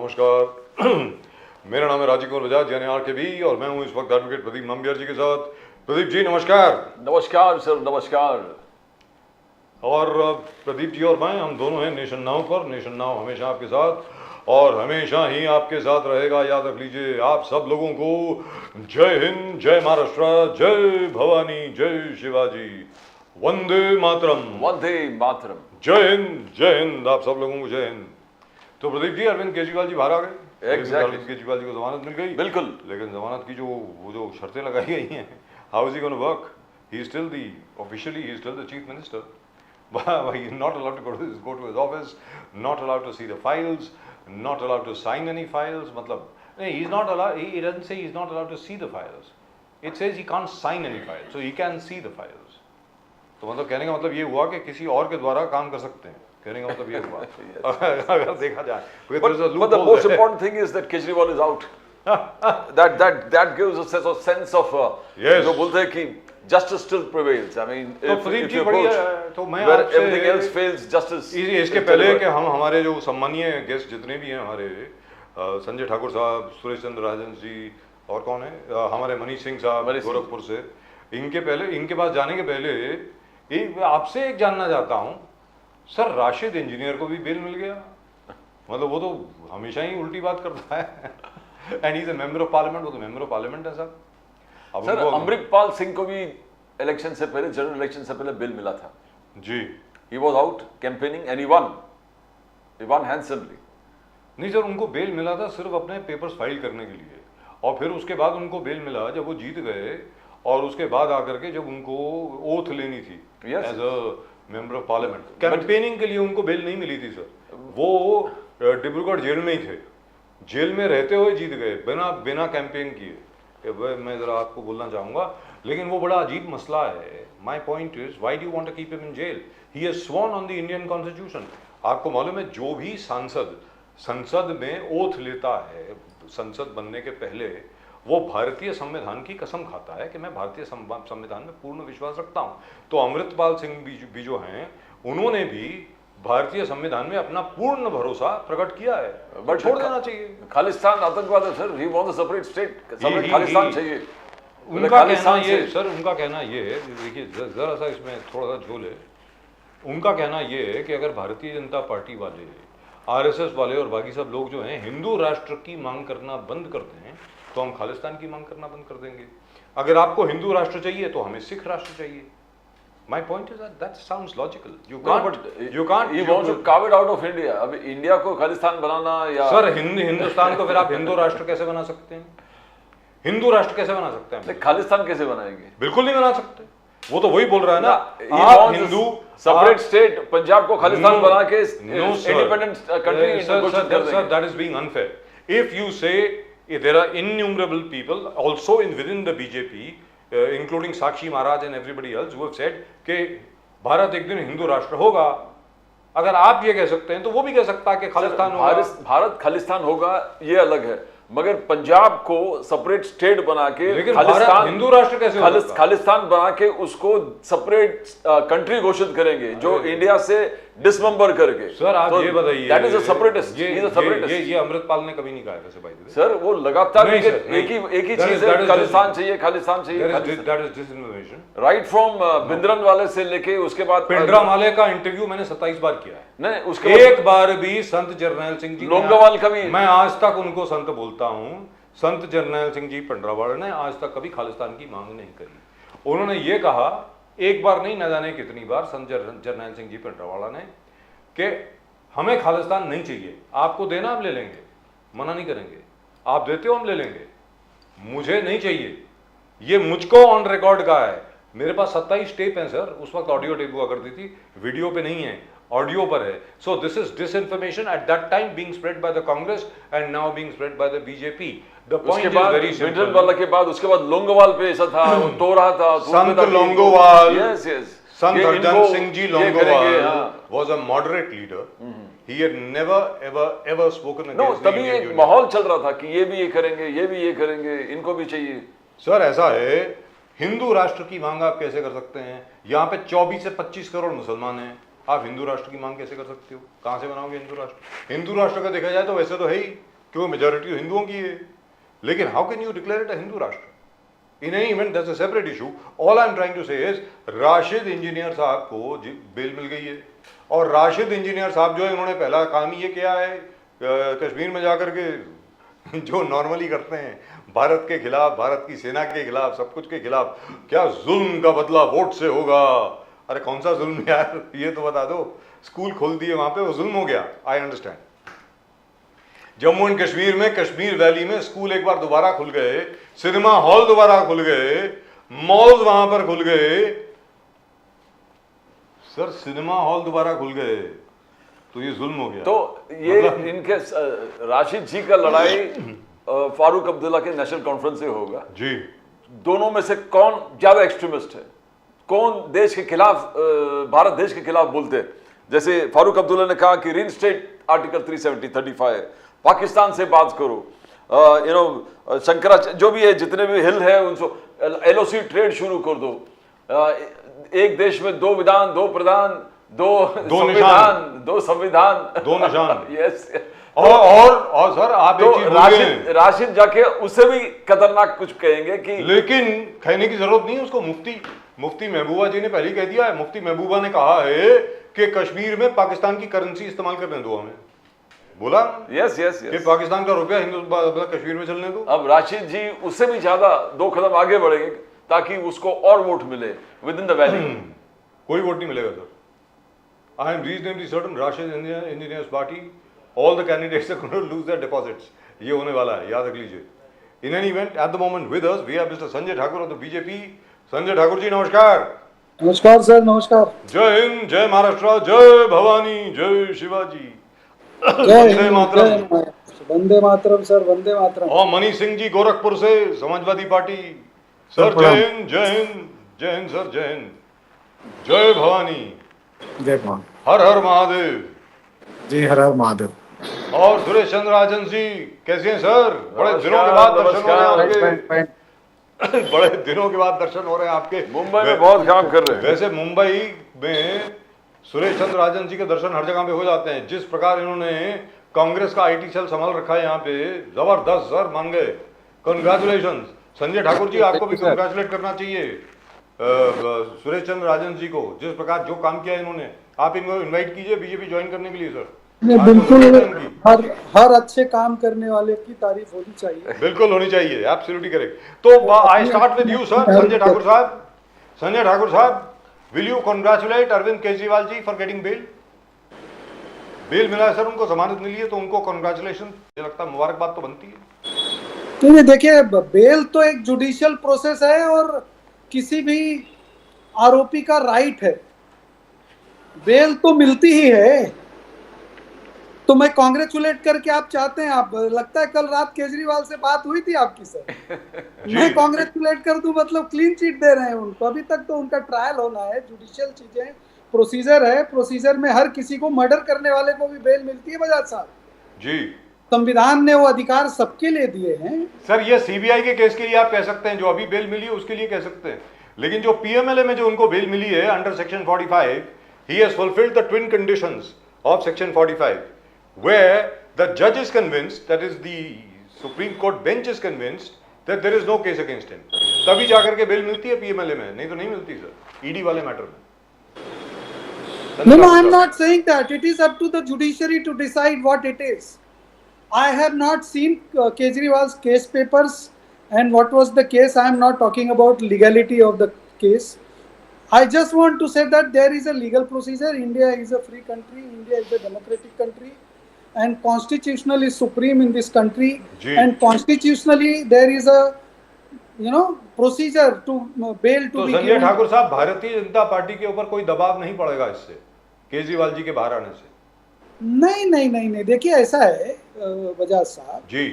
नमस्कार। मेरा नाम है राजीव कुमार बजाज यानी RKB और मैं हूं इस वक्त एडवोकेट प्रदीप नंबियार जी के साथ। प्रदीप जी नमस्कार। नमस्कार सर, नमस्कार। और प्रदीप जी और मैं हम दोनों हैं नेशन नाउ पर। नेशन नाउ हमेशा आपके साथ और हमेशा ही आपके साथ रहेगा। याद रख लीजिए। आप सब लोगों को जय हिंद, जय महाराष्ट्र, जय भवानी, जय शिवाजी, वंदे मातरम। वंदे मातरम। जय हिंद, जय हिंद। आप सब लोगों को जय हिंद। तो प्रदीप जी अरविंद केजरीवाल जी बाहर आ गए। Exactly. अरविंद केजरीवाल जी को जमानत मिल गई। बिल्कुल। लेकिन जमानत की जो शर्तें लगाई गई हैं, how is he gonna work? He is still the officially he is still the chief minister, but he is not allowed to go to his office, not allowed to see the files, not allowed to sign any files. मतलब नहीं, he is not allowed. He doesn't say he is not allowed to see the files. It says he can't sign any files, so he can see the files. तो मतलब कहने का मतलब ये हुआ कि किसी और के द्वारा काम कर सकते हैं। कहने का मतलब ये हुआ। अगर देखा जाए, but the most important thing is that Kejriwal is out. that gives a sense of yes. जो बोलते हैं कि justice still prevails. I mean, तो if you approach तो मैं where everything else fails, justice. इसके पहले कि हम हमारे जो सम्मानीय गेस्ट जितने भी हैं हमारे संजय ठाकुर साहब, सुरेश चंद्र राजन जी और कौन है हमारे मनीष सिंह साहब गोरखपुर से, इनके पास जाने के पहले आपसे एक जानना चाहता हूँ सर, राशिद इंजीनियर को भी बेल मिल गया? मतलब वो तो हमेशा ही उल्टी बात करता है। And he is a member of parliament. वो तो मेंबर ऑफ पार्लियामेंट है सर। सर अमृतपाल सिंह को भी इलेक्शन से पहले, जनरल इलेक्शन से पहले बिल मिला था जी। He was out campaigning and he won handsomely. नहीं सर, उनको बेल मिला था सिर्फ अपने पेपर्स फाइल करने के लिए, और फिर उसके बाद उनको बेल मिला जब वो जीत गए, और उसके बाद आकर के जब उनको ओथ लेनी थी as a member of parliament, campaigning के लिए उनको बेल नहीं मिली थी सर। वो डिब्रूगढ़ जेल में ही थे, जेल में रहते हुए जीत गए बिना कैंपेन किए। मैं जरा आपको बोलना चाहूंगा, लेकिन वो बड़ा अजीब मसला है। My point is why do you want to keep him in jail? He has sworn on the Indian constitution. आपको मालूम है जो भी सांसद संसद में ओथ लेता है संसद बनने के पहले, वो भारतीय संविधान की कसम खाता है कि मैं भारतीय संविधान में पूर्ण विश्वास रखता हूं। तो अमृतपाल सिंह भी जो हैं, उन्होंने भी भारतीय संविधान में अपना पूर्ण भरोसा प्रकट किया है। बट छोड़ देना चाहिए। खालिस्तान आतंकवाद है sir. He wants a separate state, separate Khalistan चाहिए। उनका कहना ये सर, उनका कहना ये है, देखिए जरा सा इसमें थोड़ा सा झोल है। उनका कहना ये है कि अगर भारतीय जनता पार्टी वाले, RSS वाले और बाकी सब लोग जो हैं हिंदू राष्ट्र की मांग करना बंद करते हैं, तो हम खालिस्तान की मांग करना बंद कर देंगे। अगर आपको हिंदू राष्ट्र चाहिए तो हमें सिख राष्ट्र चाहिए। My point is that sounds logical. You can't. He wants to carve it out of India. अब इंडिया को खालिस्तान बनाना या सर हिंदुस्तान को फिर आप हिंदू राष्ट्र कैसे बना सकते हैं? हिंदू राष्ट्र कैसे बना सकते हैं? खालिस्तान कैसे बनाएंगे? बिल्कुल नहीं बना सकते। वो तो वही बोल रहा है ना, आप हिंदू सेपरेट स्टेट, पंजाब को खालिस्तान बना के इंडिपेंडेंट कंट्री घोषित कर देंगे। That is being unfair. If you say there are innumerable people also within the BJP, including Sakshi Maharaj and everybody else who have said कि भारत एक दिन हिंदू राष्ट्र होगा। अगर आप ये कह सकते हैं तो वो भी कह सकता है कि खालिस्तान होगा। भारत खालिस्तान होगा ये अलग है, मगर पंजाब को सेपरेट स्टेट बना के खालिस्तान हिंदू राष्ट्र कैसे होगा? खालिस्तान बना के उसको सेपरेट कंट्री घोषित करेंगे जो इंडिया से डिसमेंबर करके। सर आप ये बताइए, दैट इज अ सेपरेटिस्ट। ये अमृतपाल ने कभी नहीं कहा वैसे भाई सर। वो लगातार एक ही चीज है, खालिस्तान चाहिए, खालिस्तान चाहिए। That is disinformation right from Bhindranwale से लेके उसके बाद पिंडरामाले का इंटरव्यू मैंने 27 बार किया है। नहीं, उसके एक बार भी संत जरनैल सिंह जी, लोंगोवाल का भी, मैं आज तक उनको संत बोलता हूं, संत जरनैल सिंह जी पिंडरावाला ने आज तक कभी खालिस्तान की मांग नहीं करी। उन्होंने ये कहा एक बार नहीं, न जाने कितनी बार, संत जरनैल सिंह जी पिंडरावाला ने, कि हमें खालिस्तान नहीं चाहिए, आपको देना हम ले लेंगे, मना नहीं करेंगे, आप देते हो हम ले लेंगे, मुझे नहीं चाहिए। ये मुझको ऑन रिकॉर्ड का है। मेरे पास 27 टेप हैं सर। उस वक्त ऑडियो टेप हुआ करती थी, वीडियो पे नहीं है, ऑडियो पर है। So this is disinformation eight that time being spread by the Congress and now being spread by the BJP. The point is very simple. वाला के बाद उसके बाद लोंगोवाल पे ऐसा था, वो तो रहा था संत Longowal. Yes yes, Sant Harjan Singh ji Longowal was a moderate leader. He had never ever spoken against the Indian तभी एक माहौल चल रहा था कि ये भी ये करेंगे, ये भी ये करेंगे, इनको भी चाहिए। सर ऐसा है, हिंदू राष्ट्र की मांग आप कैसे कर सकते हैं? यहाँ पे 24 से 25 करोड़ मुसलमान हैं, आप हिंदू राष्ट्र की मांग कैसे कर सकते हो? कहां से बनाओगे हिंदू राष्ट्र? हिंदू राष्ट्र का देखा जाए तो वैसे तो है ही, क्योंकि मेजॉरिटी तो हिंदुओं की है। लेकिन how can you declare it a Hindu Rashtra? In any event that's a separate issue. All I am trying to say is Rashid Engineer साहब को बेल मिल गई है, और राशिद इंजीनियर साहब जो है उन्होंने पहला काम ये किया है कश्मीर में जाकर के जो नॉर्मली करते हैं, भारत के खिलाफ, भारत की सेना के खिलाफ, सब कुछ के खिलाफ, क्या जुल्म का बदला वोट से होगा। अरे कौन सा जुल्म यार, ये तो बता दो। स्कूल खोल दिए वहां पे, वो जुल्म हो गया? I understand. Jammu and Kashmir में, कश्मीर वैली में स्कूल एक बार दोबारा खुल गए, सिनेमा हॉल दोबारा खुल गए, मॉल्स वहां पर खुल गए। सर सिनेमा हॉल दोबारा खुल गए तो ये जुल्म हो गया? तो ये मतलब इनके राशिद जी का लड़ाई फारूक अब्दुल्ला के नेशनल कॉन्फ्रेंस से होगा जी। दोनों में से कौन ज्यादा एक्सट्रीमिस्ट है, कौन देश के खिलाफ, भारत देश के खिलाफ बोलते हैं? जैसे फारूक अब्दुल्ला ने कहा कि रीइंस्टेट आर्टिकल 370-35, पाकिस्तान से बात करो, शंकराचार्य जो भी है, जितने भी हिल है उनको LOC ट्रेड शुरू कर दो, एक देश में 2 विधान, 2 प्रधान, 2 संविधान, 2 संविधान, 2 निशान। यस। और सर आप तो राशिद जाके उससे भी खतरनाक कुछ कहेंगे कि, लेकिन कहने की जरूरत नहीं है उसको। मुफ्ती महबूबा जी ने पहले कह दिया है, मुफ्ती महबूबा ने कहा है कि कश्मीर में पाकिस्तान की करेंसी इस्तेमाल करने दो हमें, बोला यस कि पाकिस्तान का रुपया कश्मीर में चलने दो। अब राशिद जी उससे भी ज्यादा 2 कदम आगे बढ़ेंगे ताकि उसको और वोट मिले विद इन द वैली। कोई वोट नहीं मिलेगा sir. I am reasonably certain Rashid Engineer's party, all the candidates are going to lose their deposits. ये होने वाला है, याद रख लीजिए। In any event at the moment with us we have mister Sanjay Thakur of the BJP. Sanjay Thakur ji नमस्कार। नमस्कार सर, नमस्कार। जय हिंद, जय महाराष्ट्र, जय भवानी, जय शिवाजी, वंदे मातरम। वंदे मातरम सर, वंदे मातरम। और मनीष सिंह जी गोरखपुर से, समाजवादी पार्टी। सर जय हिंद, जय हिंद, जय हिंद सर, जय हिंद, जय भवानी, जय भवानी, हर हर महादेव जी, हर हर महादेव। और सुरेश चंद्र राजन जी कैसे हैं सर? बड़े दिनों के बाद दर्शन हो रहे हैं आपके। बड़े दिनों के बाद दर्शन हो रहे हैं आपके। मुंबई में बहुत काम कर रहे हैं। वैसे मुंबई में सुरेश चंद्र राजन जी के दर्शन हर जगह पे हो जाते हैं। जिस प्रकार इन्होंने कांग्रेस का IT सेल संभाल रखा है यहाँ पे, जबरदस्त सर, मान गए। कंग्रेचुलेशन संजय ठाकुर जी, आपको भी कंग्रेचुलेट करना चाहिए सुरेश चंद्र राजन जी को, जिस प्रकार जो काम किया इन्होंने। आप इनको इनवाइट कीजिए बीजेपी ज्वाइन करने के लिए सर। बिल्कुल, हर अच्छे काम करने वाले की तारीफ होनी चाहिए। बिल्कुल होनी चाहिए, एब्सोल्युटली करेक्ट। तो I start with you sir, Sanjay Thakur साहब। संजय ठाकुर साहब, will you congratulate Arvind Kejriwal ji for getting bail? Bail मिला है सर उनको, जमानत मिली है, तो उनको कांग्रेचुलेशन। मुझे लगता है मुबारकबाद तो बनती है। तो देखिए, बेल तो एक जुडिशियल प्रोसेस है और किसी भी आरोपी का राइट है, बेल तो मिलती ही है। तो मैं कांग्रेचुलेट करके आप चाहते हैं, आप लगता है कल रात केजरीवाल से बात हुई थी आपकी सर? मैं कांग्रेचुलेट कर दूं मतलब क्लीन चिट दे रहे हैं उनको। अभी तक तो उनका ट्रायल होना है, जुडिशियल चीजें, प्रोसीजर है। प्रोसीजर में हर किसी को, मर्डर करने वाले को भी बेल मिलती है बजाज साहब जी। संविधान ने वो अधिकार सबके लिए दिए हैं सर। ये CBI के केस के लिए आप कह सकते हैं, जो अभी बेल मिली है उसके लिए कह सकते हैं। लेकिन जो PMLA में जो उनको बेल मिली है under section 45, he has fulfilled the twin conditions of section 45, where the judge is convinced, that is the Supreme Court bench is convinced that there is no case against him, तभी जाकर के bell मिलती है PMLA में, नहीं तो नहीं मिलती सर ED वाले मैटर में। No, I am not saying that. It is up to the judiciary to decide what it is. I have not seen Kejriwal's case papers and what was the case. I am not talking about legality of the case. I just want to say that there is a legal procedure. India is a free country. India is a democratic country, and constitutional is supreme in this country. जी। And constitutionally there is a procedure to bail to तो be Sanjay given. Thakur साहब, Bharatiya Janata party के ऊपर कोई दबाव नहीं पड़ेगा इससे, केजरीवाल जी के बाहर आने से? नहीं। देखिए ऐसा है बजाज साहब जी,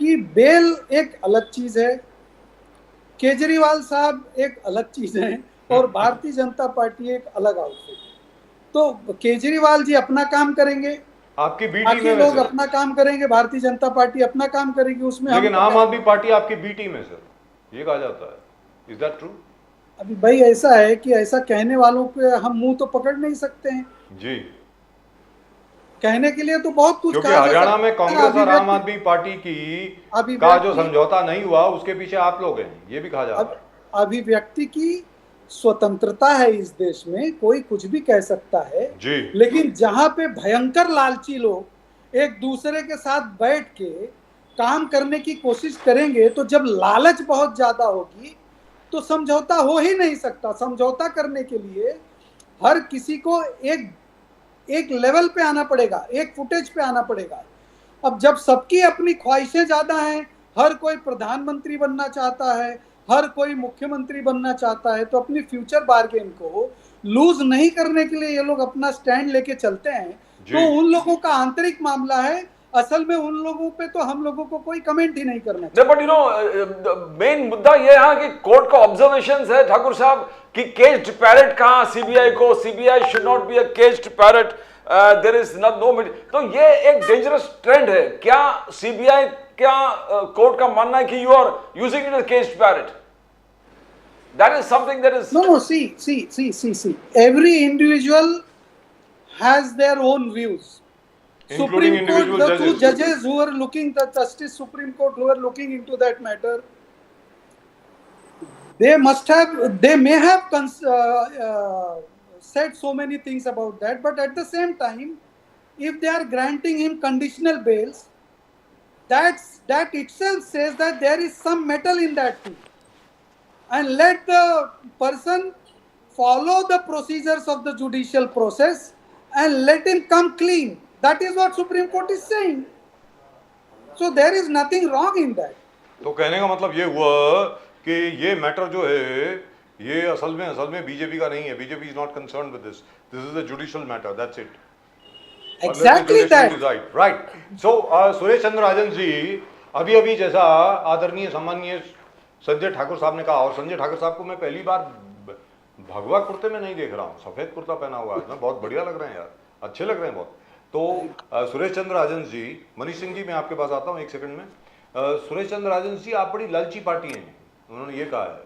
कि बेल एक अलग चीज है, केजरीवाल साहब एक अलग चीज है, और भारतीय जनता पार्टी एक अलग आउटफिट है। तो केजरीवाल जी अपना काम करेंगे, आपकी बी टीम बाकी है लोग वैसे। अपना काम करेंगे, भारतीय जनता पार्टी अपना काम करेगी। उसमें लेकिन आम आदमी पार्टी आपकी बी टीम है सर, ये कहा जाता है। Is that true? अभी भाई ऐसा है कि ऐसा कहने वालों पे हम मुंह तो पकड़ नहीं सकते हैं। जी। कहने के लिए तो बहुत कुछ क्योंकि कहा जा हरियाणा सकता में है। कांग्रेस और आम आदमी पार्टी की का अभिव्यक्ति जो समझौता नहीं हुआ उसके पीछे आप लोग हैं, ये भी कहा जा रहा है। अभिव्यक्ति की स्वतंत्रता है इस देश में, कोई कुछ भी कह सकता है। जी। लेकिन जहां पे भयंकर लालची लोग एक दूसरे के साथ बैठ के काम करने की कोशिश करेंगे, तो जब लालच बहुत ज्यादा होगी तो समझौता हो ही नहीं सकता। समझौता करने के लिए हर किसी को एक लेवल पे आना पड़ेगा, एक फुटेज पे आना पड़ेगा। अब जब सबकी अपनी ख्वाहिशें ज्यादा हैं, हर कोई प्रधानमंत्री बनना चाहता है, हर कोई मुख्यमंत्री बनना चाहता है, तो अपनी फ्यूचर बार्गेन को लूज नहीं करने के लिए ये लोग अपना स्टैंड लेके चलते हैं। तो उन लोगों का आंतरिक मामला है, असल में उन लोगों पे तो हम लोगों को कोई कमेंट ही नहीं करना चाहिए। बट यू नो मेन मुद्दा ये है कि कोर्ट का ऑब्जर्वेशंस है ठाकुर साहब कि केज्ड पैरट कहां सीबीआई को, CBI should not be a caged parrot, there is no तो ये एक डेंजरस ट्रेंड है। क्या सीबीआई क्या कोर्ट का मानना है कि you are using it as caged parrot? That is something that is No, see. Every individual has their own views. Including Supreme Court, individual the two judges. judges who are looking, the Justice Supreme Court who are looking into that matter, they may have said so many things about that, but at the same time, if they are granting him conditional bails, that itself says that there is some metal in that thing. And let the person follow the procedures of the judicial process and let him come clean. That is what Supreme Court is saying. So there is nothing wrong in that. तो कहने का मतलब ये हुआ कि ये matter जो है ये असल में बीजेपी का नहीं है। BJP is not concerned with this is a judicial matter, that's it. Exactly that. Right. So Suresh Chandra Rajan ji, अभी जैसा आदरणीय सम्माननीय संजय ठाकुर साहब ने कहा, और संजय ठाकुर साहब को मैं पहली बार भगवा कुर्ते में नहीं देख रहा हूँ, सफेद कुर्ता पहना हुआ है, बहुत बढ़िया लग रहे हैं यार, अच्छे लग रहे हैं बहुत। तो सुरेश चंद्र राजन जी, मनीष सिंह जी मैं आपके पास आता हूँ एक सेकंड में। सुरेश चंद्र राजन जी, आप बड़ी लालची पार्टी हैं। उन्होंने ये कहा है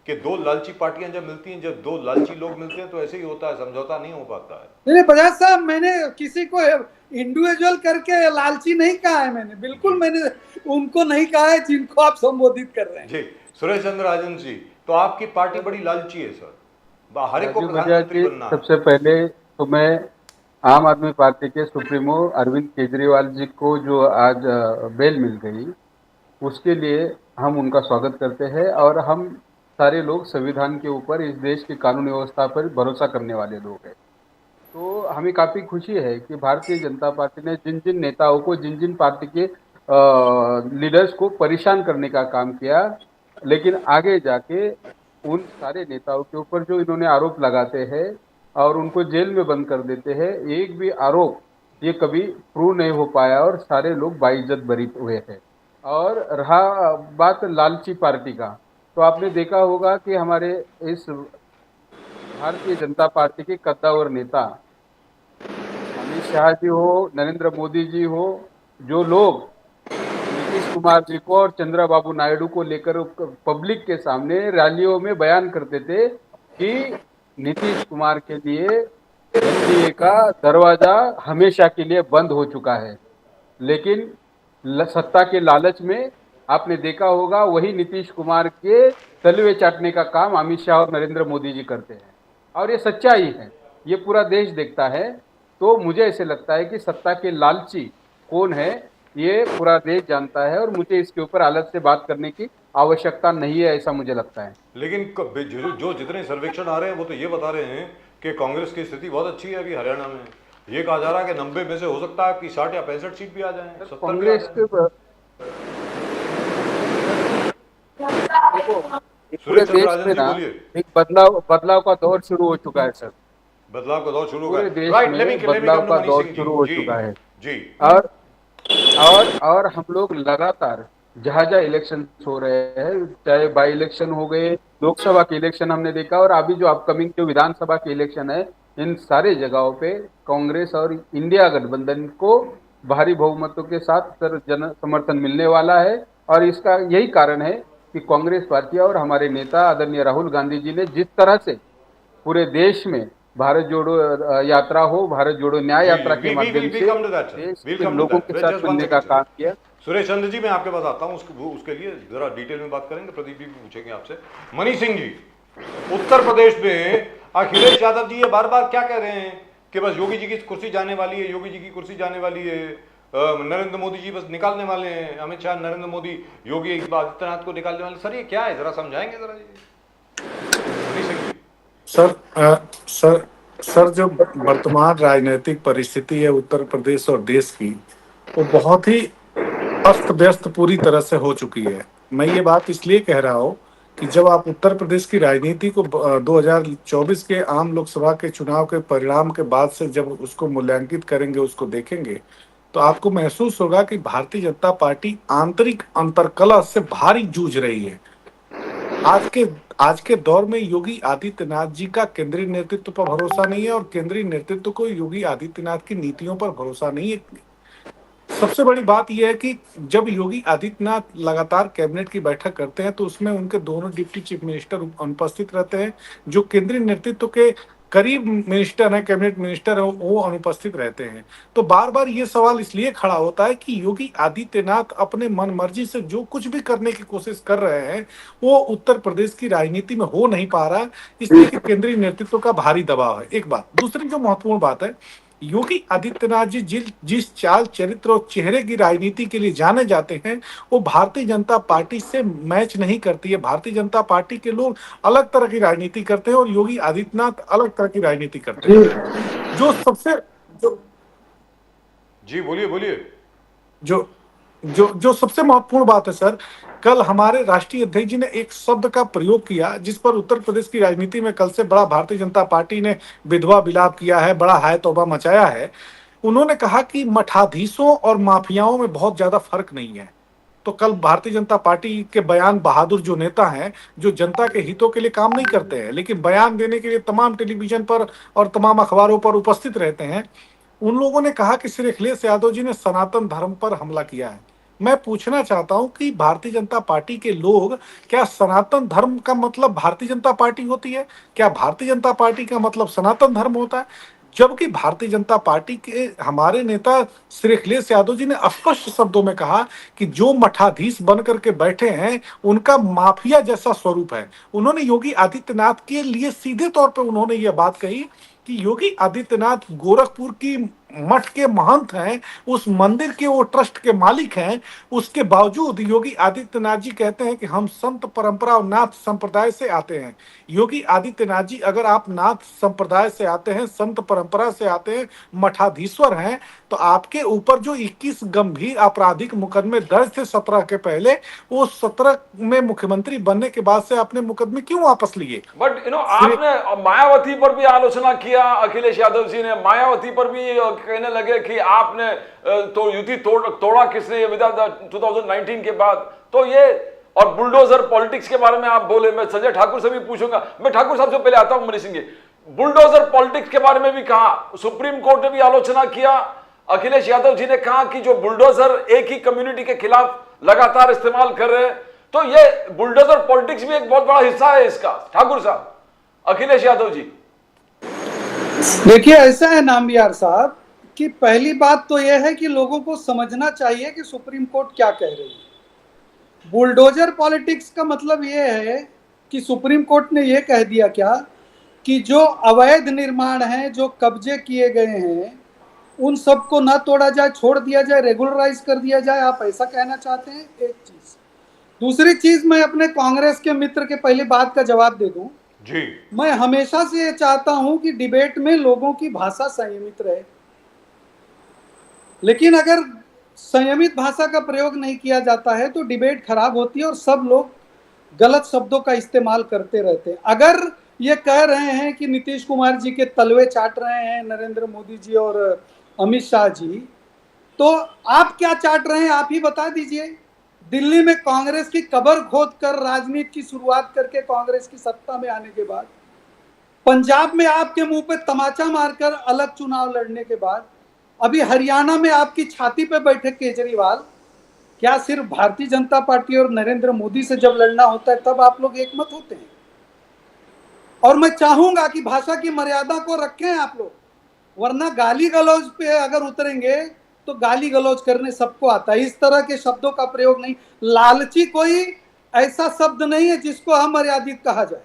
कि दो लालची पार्टियां जब मिलती हैं, जब दो लालची लोग मिलते हैं तो ऐसे ही होता है, समझौता नहीं हो पाता है। नहीं बजाज साहब, मैंने किसी को इंडिविजुअल करके लालची नहीं कहा है। मैंने बिल्कुल मैंने उनको नहीं कहा है जिनको आप संबोधित कर रहे हैं। जी सुरेश चंद्र राजन जी, तो आपकी पार्टी बड़ी लालची है सर, हर एक को राजीव प्रधानमंत्री बजाज जी, बनना है। सबसे पहले तो मैं आम आदमी पार्टी के सुप्रीमो अरविंद केजरीवाल जी को जो आज बेल मिल गई, उसके लिए हम उनका स्वागत करते हैं। और हम सारे लोग संविधान के ऊपर, इस देश की कानून व्यवस्था पर भरोसा करने वाले लोग हैं। तो हमें काफ़ी खुशी है कि भारतीय जनता पार्टी ने जिन जिन नेताओं को, जिन जिन पार्टी के लीडर्स को परेशान करने का काम किया, लेकिन आगे जाके उन सारे नेताओं के ऊपर जो इन्होंने आरोप लगाते हैं और उनको जेल में बंद कर देते हैं, एक भी आरोप ये कभी प्रूव नहीं हो पाया और सारे लोग बाइज्जत बरी हुए हैं। और रहा बात लालची पार्टी का, तो आपने देखा होगा कि हमारे इस भारतीय जनता पार्टी के कद्दावर नेता अमित शाह जी हो, नरेंद्र मोदी जी हो, जो लोग नीतीश कुमार जी को और चंद्रबाबू नायडू को लेकर पब्लिक के सामने रैलियों में बयान करते थे कि नीतीश कुमार के लिए एनडीए का दरवाजा हमेशा के लिए बंद हो चुका है, लेकिन सत्ता के लालच में आपने देखा होगा वही नीतीश कुमार के तलवे चाटने का काम अमित शाह और नरेंद्र मोदी जी करते हैं। और ये सच्चाई है, ये पूरा देश देखता है। तो मुझे ऐसे लगता है कि सत्ता के लालची कौन है ये पूरा देश जानता है, और मुझे इसके ऊपर अलग से बात करने की आवश्यकता नहीं है, ऐसा मुझे लगता है। लेकिन जो जितने सर्वेक्षण आ रहे हैं वो तो ये बता रहे हैं कि कांग्रेस की स्थिति बहुत अच्छी है अभी हरियाणा में। ये कहा जा रहा है कि 90 में से हो सकता है कि 60 या 65 सीट भी आ जाएं, 70 भी आ कांग्रेस जाएं। पूरे सुरेश चंद्र देश राजन में जी ना बोलिए। एक बदलाव का दौर शुरू हो चुका है सर। बदलाव का दौर शुरू हो पूरे गया। देश राइट, में let me बदलाव come to का मनीष दौर सिंह जी। शुरू हो जी, चुका है। जी और हम लोग लगातार जहाँ इलेक्शन हो रहे हैं, चाहे बाई इलेक्शन हो गए, लोकसभा के इलेक्शन हमने देखा, और अभी जो अपकमिंग जो विधानसभा के इलेक्शन है, इन सारे जगहों पे कांग्रेस और इंडिया गठबंधन को भारी बहुमतों के साथ जन समर्थन मिलने वाला है। और इसका यही कारण है कि कांग्रेस पार्टी और हमारे नेता आदरणीय राहुल गांधी जी ने जिस तरह से पूरे देश में भारत जोड़ो यात्रा हो, भारत जोड़ो न्याय यात्रा के माध्यम से come to that, sir. देश We'll के come to लोगों that. के Wait, साथ just one जुड़ने का second, sir. काम किया। सुरेश चंद्र जी, मैं आपके पास आता हूँ उसके लिए जरा डिटेल में बात करेंगे, प्रदीप जी भी पूछेंगे आपसे। मनी सिंह जी, उत्तर प्रदेश में अखिलेश यादव जी ये बार बार क्या कह रहे हैं कि बस योगी जी की कुर्सी जाने वाली है, योगी जी की कुर्सी जाने वाली है, नरेंद्र मोदी जी बस निकालने वाले हैं, अमित शाह नरेंद्र मोदी योगी आदित्यनाथ को निकालने वाले। सर ये क्या है, जरा समझाएंगे जरा ये मनी सिंह जी। सर जो वर्तमान राजनीतिक परिस्थिति है उत्तर प्रदेश और देश की, वो बहुत ही अस्त व्यस्त पूरी तरह से हो चुकी है। मैं ये बात इसलिए कह रहा हूँ कि जब आप उत्तर प्रदेश की राजनीति को 2024 के आम लोकसभा के चुनाव के परिणाम के बाद से जब उसको मूल्यांकित करेंगे, उसको देखेंगे, तो आपको महसूस होगा कि भारतीय जनता पार्टी आंतरिक अंतर्कलह से भारी जूझ रही है। आज के दौर में योगी आदित्यनाथ जी का केंद्रीय नेतृत्व पर भरोसा नहीं है और केंद्रीय नेतृत्व को योगी आदित्यनाथ की नीतियों पर भरोसा नहीं है। सबसे बड़ी बात यह है कि जब योगी आदित्यनाथ लगातार कैबिनेट की बैठक करते हैं तो उसमें उनके दोनों डिप्टी चीफ मिनिस्टर अनुपस्थित रहते हैं, जो केंद्रीय नेतृत्व के करीब मिनिस्टर हैं, कैबिनेट मिनिस्टर हैं, वो अनुपस्थित रहते हैं। तो बार बार ये सवाल इसलिए खड़ा होता है कि योगी आदित्यनाथ अपने मन मर्जी से जो कुछ भी करने की कोशिश कर रहे हैं वो उत्तर प्रदेश की राजनीति में हो नहीं पा रहा, इसलिए कि केंद्रीय नेतृत्व का भारी दबाव है। एक बात। दूसरी जो महत्वपूर्ण बात है, योगी आदित्यनाथ जी जिस चाल चरित्र और चेहरे की राजनीति के लिए जाने जाते हैं वो भारतीय जनता पार्टी से मैच नहीं करती है। भारतीय जनता पार्टी के लोग अलग तरह की राजनीति करते हैं और योगी आदित्यनाथ अलग तरह की राजनीति करते हैं। जी बोलिए। जो सबसे महत्वपूर्ण बात है सर, कल हमारे राष्ट्रीय अध्यक्ष जी ने एक शब्द का प्रयोग किया जिस पर उत्तर प्रदेश की राजनीति में कल से बड़ा भारतीय जनता पार्टी ने विधवा विलाप किया है, बड़ा हाय तौबा मचाया है। उन्होंने कहा कि मठाधीशों और माफियाओं में बहुत ज्यादा फर्क नहीं है। तो कल भारतीय जनता पार्टी के बयान बहादुर जो नेता हैं, जो जनता के हितों के लिए काम नहीं करते हैं लेकिन बयान देने के लिए तमाम टेलीविजन पर और तमाम अखबारों पर उपस्थित रहते हैं, उन लोगों ने कहा कि श्री अखिलेश यादव जी ने सनातन धर्म पर हमला किया है। मैं पूछना चाहता हूं कि भारतीय जनता पार्टी के लोग, क्या सनातन धर्म का मतलब भारतीय जनता पार्टी होती है? क्या भारतीय जनता पार्टी का मतलब सनातन धर्म होता है? जबकि भारतीय जनता पार्टी के हमारे नेता श्री अखिलेश यादव जी ने स्पष्ट शब्दों में कहा कि जो मठाधीश बन करके बैठे हैं उनका माफिया जैसा स्वरूप है। उन्होंने योगी आदित्यनाथ के लिए सीधे तौर पर उन्होंने यह बात कही कि योगी आदित्यनाथ गोरखपुर की मठ के महंत हैं, उस मंदिर के वो ट्रस्ट के मालिक हैं। उसके बावजूद योगी आदित्यनाथ जी कहते हैं कि हम संत परंपरा और नाथ संप्रदाय से आते हैं। योगी आदित्यनाथ जी, अगर आप नाथ संप्रदाय से आते हैं, संत परंपरा से आते हैं, मठाधीश्वर हैं, तो आपके ऊपर जो 21 गंभीर आपराधिक मुकदमे दर्ज थे 17 के पहले, वो 17 में मुख्यमंत्री बनने के बाद से आपने मुकदमे क्यों वापस लिए? बट आपने मायावती पर भी आलोचना किया, अखिलेश यादव जी ने मायावती पर भी कहने लगे कि आपने तो युति तोड़ा किसने ये विधान 2019 के बाद। तो ये और बुलडोजर पॉलिटिक्स के बारे में आप बोले, मैं संजय ठाकुर से भी पूछूंगा। मैं ठाकुर साहब से पहले आता हूं मनीष सिंह जी, बुलडोजर पॉलिटिक्स के बारे में भी कहा, सुप्रीम कोर्ट ने भी आलोचना किया। अखिलेश यादव जी ने कहा कि जो बुलडोजर एक ही कम्युनिटी के खिलाफ लगातार इस्तेमाल कर रहे हैं, तो ये बुलडोजर पॉलिटिक्स भी एक बहुत बड़ा हिस्सा है इसका। ठाकुर साहब, अखिलेश यादव जी। देखिए, ऐसा है नामबियार साहब कि पहली बात तो यह है कि लोगों को समझना चाहिए कि सुप्रीम कोर्ट क्या कह रही है। बुलडोजर पॉलिटिक्स का मतलब यह है कि सुप्रीम कोर्ट ने यह कह दिया क्या कि जो अवैध निर्माण हैं, जो कब्जे किए गए हैं, उन सबको ना तोड़ा जाए, छोड़ दिया जाए, रेगुलराइज कर दिया जाए। आप ऐसा कहना चाहते हैं? एक चीज। दूसरी चीज, मैं अपने कांग्रेस के मित्र के पहले बात का जवाब दे दूं जी। मैं हमेशा से ये चाहता हूं कि डिबेट में लोगों की भाषा संयमित रहे, लेकिन अगर संयमित भाषा का प्रयोग नहीं किया जाता है तो डिबेट खराब होती है और सब लोग गलत शब्दों का इस्तेमाल करते रहते हैं। अगर ये कह रहे हैं कि नीतीश कुमार जी के तलवे चाट रहे हैं नरेंद्र मोदी जी और अमित शाह जी, तो आप क्या चाट रहे हैं आप ही बता दीजिए। दिल्ली में कांग्रेस की कब्र खोद कर राजनीति की शुरुआत करके कांग्रेस की सत्ता में आने के बाद, पंजाब में आपके मुंह पे तमाचा मारकर अलग चुनाव लड़ने के बाद, अभी हरियाणा में आपकी छाती पे बैठे केजरीवाल, क्या सिर्फ भारतीय जनता पार्टी और नरेंद्र मोदी से जब लड़ना होता है तब आप लोग एकमत होते हैं? और मैं चाहूंगा कि भाषा की मर्यादा को रखें आप लोग, वरना गाली गलौज पे अगर उतरेंगे तो गाली गलौज करने सबको आता है। इस तरह के शब्दों का प्रयोग नहीं। लालची कोई ऐसा शब्द नहीं है जिसको अमर्यादित कहा जाए।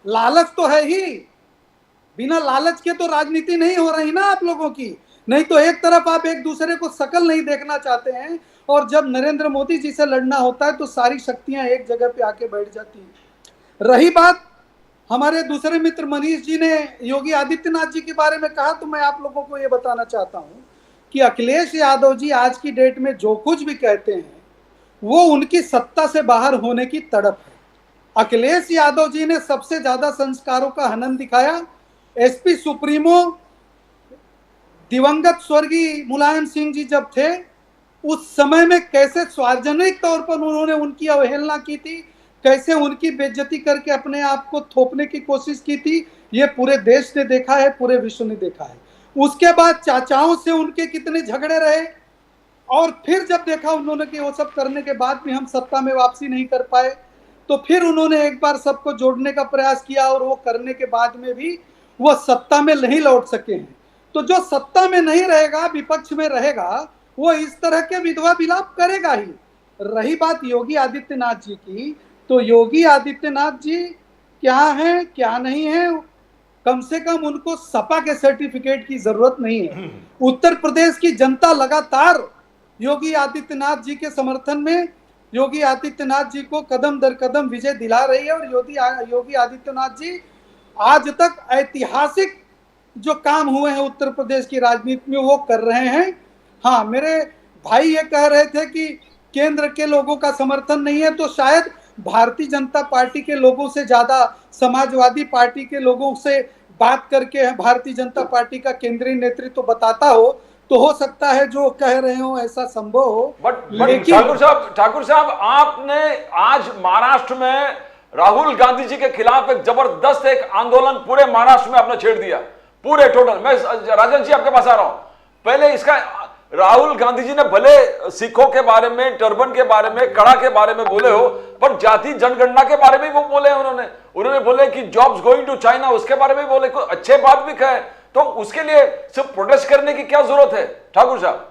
लालच तो है ही, बिना लालच के तो राजनीति नहीं हो रही ना आप लोगों की। नहीं तो एक तरफ आप एक दूसरे को शकल नहीं देखना चाहते हैं, और जब नरेंद्र मोदी जी से लड़ना होता है तो सारी शक्तियां एक जगह पे आके बैठ जाती हैं। रही बात, हमारे दूसरे मित्र मनीष जी ने योगी आदित्यनाथ जी के बारे में कहा, तो मैं आप लोगों को ये बताना चाहता हूं कि अखिलेश यादव जी आज की डेट में जो कुछ भी कहते हैं वो उनकी सत्ता से बाहर होने की तड़प है। अखिलेश यादव जी ने सबसे ज्यादा संस्कारों का हनन दिखाया। एसपी सुप्रीमो दिवंगत स्वर्गीय मुलायम सिंह जी जब थे, उस समय में कैसे सार्वजनिक तौर पर उन्होंने उनकी अवहेलना की थी, कैसे उनकी बेइज्जती करके अपने आप को थोपने की कोशिश की थी, ये पूरे देश ने देखा है, पूरे विश्व ने देखा है। उसके बाद चाचाओं से उनके कितने झगड़े रहे, और फिर जब देखा उन्होंने कि वो सब करने के बाद भी हम सत्ता में वापसी नहीं कर पाए, तो फिर उन्होंने एक बार सबको जोड़ने का प्रयास किया, और वो करने के बाद में भी वो सत्ता में नहीं लौट सके हैं। तो जो सत्ता में नहीं रहेगा, विपक्ष में रहेगा, वो इस तरह के विधवा विलाप करेगा ही। रही बात योगी आदित्यनाथ जी की, तो योगी आदित्यनाथ जी क्या हैं क्या नहीं है, कम से कम उनको सपा के सर्टिफिकेट की जरूरत नहीं है। उत्तर प्रदेश की जनता लगातार योगी आदित्यनाथ जी के समर्थन में योगी आदित्यनाथ जी को कदम दर कदम विजय दिला रही है, और योगी आदित्यनाथ जी आज तक ऐतिहासिक जो काम हुए हैं उत्तर प्रदेश की राजनीति में वो कर रहे हैं। हाँ, मेरे भाई ये कह रहे थे कि केंद्र के लोगों का समर्थन नहीं है, तो शायद भारतीय जनता पार्टी के लोगों से ज्यादा समाजवादी पार्टी के लोगों से बात करके भारतीय जनता पार्टी का केंद्रीय नेतृत्व तो बताता हो, तो हो सकता है जो कह रहे हो ऐसा संभव हो। बट ठाकुर साहब, आपने आज महाराष्ट्र में राहुल गांधी जी के खिलाफ एक जबरदस्त एक आंदोलन पूरे महाराष्ट्र में आपने छेड़ दिया, पूरे टोटल। मैं राजन जी आपके पास आ रहा हूं। पहले इसका राहुल गांधी जी ने भले सिखों के बारे में, टर्बन के बारे में, कड़ा के बारे में बोले हो, पर जाति जनगणना के बारे में वो बोले। उन्होंने बोले कि जॉब्स गोइंग टू चाइना, उसके बारे में बोले, कोई अच्छे बात भी कहे। तो उसके लिए सिर्फ प्रोटेस्ट करने की क्या जरूरत है ठाकुर साहब?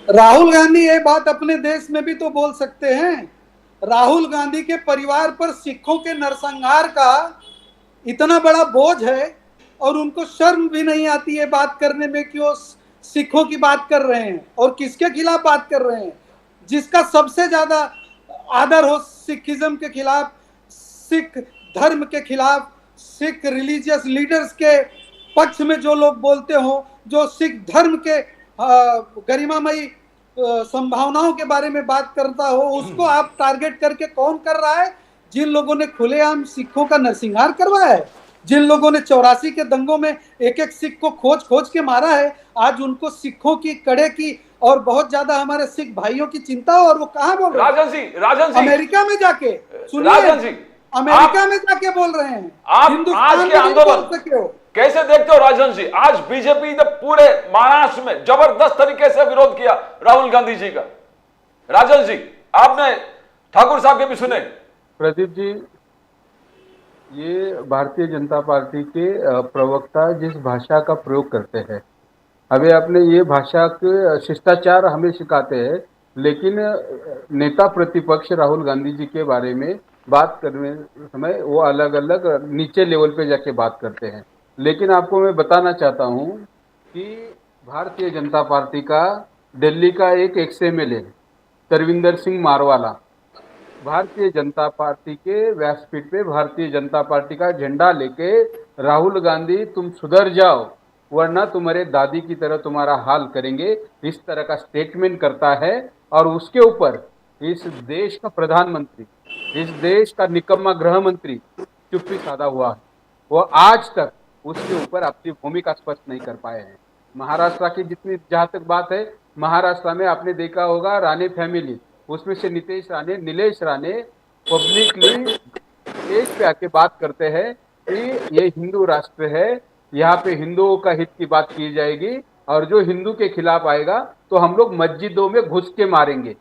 राहुल गांधी ये बात अपने देश में भी तो बोल सकते हैं। राहुल गांधी के परिवार पर सिखों के नरसंहार का इतना बड़ा बोझ है, और उनको शर्म भी नहीं आती है बात करने में कि वो सिखों की बात कर रहे हैं, और किसके खिलाफ बात कर रहे हैं। जिसका सबसे ज्यादा आदर हो सिखिज्म के खिलाफ, सिख धर्म के खिलाफ, सिख रिलीजियस लीडर्स के पक्ष में जो लोग बोलते हो, जो सिख धर्म के गरिमामयी संभावनाओं के बारे में बात करता हो, उसको आप टारगेट करके कौन कर रहा है? जिन लोगों ने खुलेआम सिखों का नरसंहार करवाया है, जिन लोगों ने 84 के दंगों में एक एक सिख को खोज खोज के मारा है, आज उनको सिखों की, कड़े की और बहुत ज्यादा हमारे सिख भाइयों की चिंता हो, और वो कहाँ बोल रहे हैं? राजन जी अमेरिका में जाके, सुनिए, अमेरिका में जाके बोल रहे हैं। आप आज के आंदोलन कैसे देखते हो राजन जी? आज बीजेपी ने पूरे महाराष्ट्र में जबरदस्त तरीके से विरोध किया राहुल गांधी जी का। राजन जी, आपने ठाकुर साहब के भी सुने। प्रदीप जी, ये भारतीय जनता पार्टी के प्रवक्ता जिस भाषा का प्रयोग करते हैं, अभी आपने ये भाषा के शिष्टाचार हमें सिखाते हैं, लेकिन नेता प्रतिपक्ष राहुल गांधी जी के बारे में बात करने समय वो अलग अलग नीचे लेवल पे जाके बात करते हैं। लेकिन आपको मैं बताना चाहता हूँ कि भारतीय जनता पार्टी का दिल्ली का एक एक्स-एम-एल है तरविंदर सिंह मारवाला, भारतीय जनता पार्टी के व्यासपीठ पे भारतीय जनता पार्टी का झंडा लेके, राहुल गांधी तुम सुधर जाओ वरना तुम्हारे दादी की तरह तुम्हारा हाल करेंगे, इस तरह का स्टेटमेंट करता है। और उसके ऊपर इस देश का प्रधानमंत्री, इस देश का निकम्मा गृह मंत्री चुप्पी साधा हुआ है। वो आज तक उसके ऊपर अपनी भूमिका स्पष्ट नहीं कर पाए हैं। महाराष्ट्र की जितनी जहाँ तक बात है, महाराष्ट्र में आपने देखा होगा राणे फैमिली, उसमें से नीलेश राणे पब्लिकली स्टेज पे आके बात करते हैं कि ये हिंदू राष्ट्र है, यहाँ पे हिंदुओं का हित की बात की जाएगी, और जो हिंदू के खिलाफ आएगा तो हम लोग मस्जिदों में घुस के मारेंगे।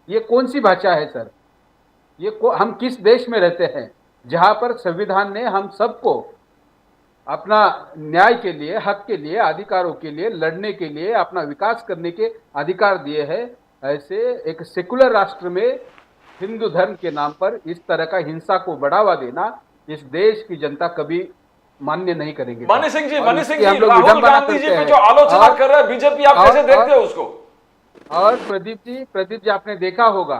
ये कौन सी भाषा है सर? हम किस देश में रहते हैं? जहां पर संविधान ने हम सबको अपना न्याय के लिए, हक के लिए, अधिकारों के लिए लड़ने के लिए, अपना विकास करने के अधिकार दिए हैं। ऐसे एक सेकुलर राष्ट्र में हिंदू धर्म के नाम पर इस तरह का हिंसा को बढ़ावा देना इस देश की जनता कभी मान्य नहीं करेंगे। मनी सिंह जी, और मनी सिंह इसकी हम जी, लोग राहुल विडंबना गांधी जी करते पे हैं। जो आलोचना और- कर रहा है बीजेपी, आप कैसे देखते हो उसको? और प्रदीप जी आपने देखा होगा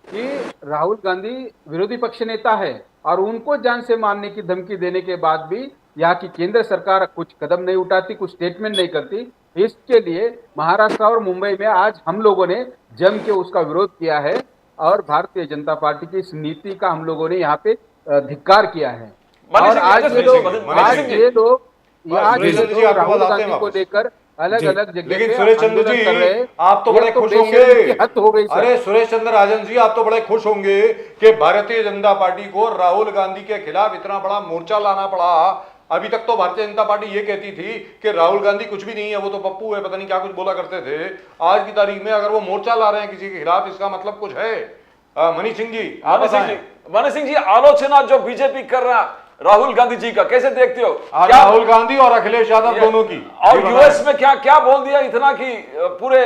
कि राहुल गांधी विरोधी पक्ष नेता है और उनको जान से मारने की धमकी देने के बाद भी यहाँ की केंद्र सरकार कुछ कदम नहीं उठाती, कुछ स्टेटमेंट नहीं करती। इसके लिए महाराष्ट्र और मुंबई में आज हम लोगों ने जम के उसका विरोध किया है और भारतीय जनता पार्टी की इस नीति का हम लोगों ने यहाँ पे धिक्कार किया है। मनी और सिंह, आज मनी ये सिंह, लोग मनी सिंह जी। ये लोग आज सुरेश ये चंद्र जी, लोग आपके राहुल पास आते हैं गांधी को वापस। लेकर अलग अलग जगह लेकिन पे सुरेश चंद्र आंदोलन कर रहे जी, हैं। आप तो ये बड़े खुश बेशर्मी होंगे। की हद हो गई सर। अरे सुरेश चंद्र राजन जी, आप तो बड़े खुश होंगे कि भारतीय जनता पार्टी को राहुल गांधी के खिलाफ इतना बड़ा मोर्चा लाना पड़ा। अभी तक तो भारतीय जनता पार्टी ये कहती थी कि राहुल गांधी कुछ भी नहीं है, वो तो पप्पू है, पता नहीं क्या कुछ बोला करते थे। आज की तारीख में अगर वो मोर्चा ला रहे हैं किसी के खिलाफ, इसका मतलब कुछ है। मनीष सिंह जी, आप बताएं। मनी सिंह जी, आलोचना जो बीजेपी कर रहा राहुल गांधी जी का, कैसे देखते हो? आज क्या राहुल गांधी और अखिलेश यादव दोनों की, और जी यूएस में क्या क्या बोल दिया इतना कि पूरे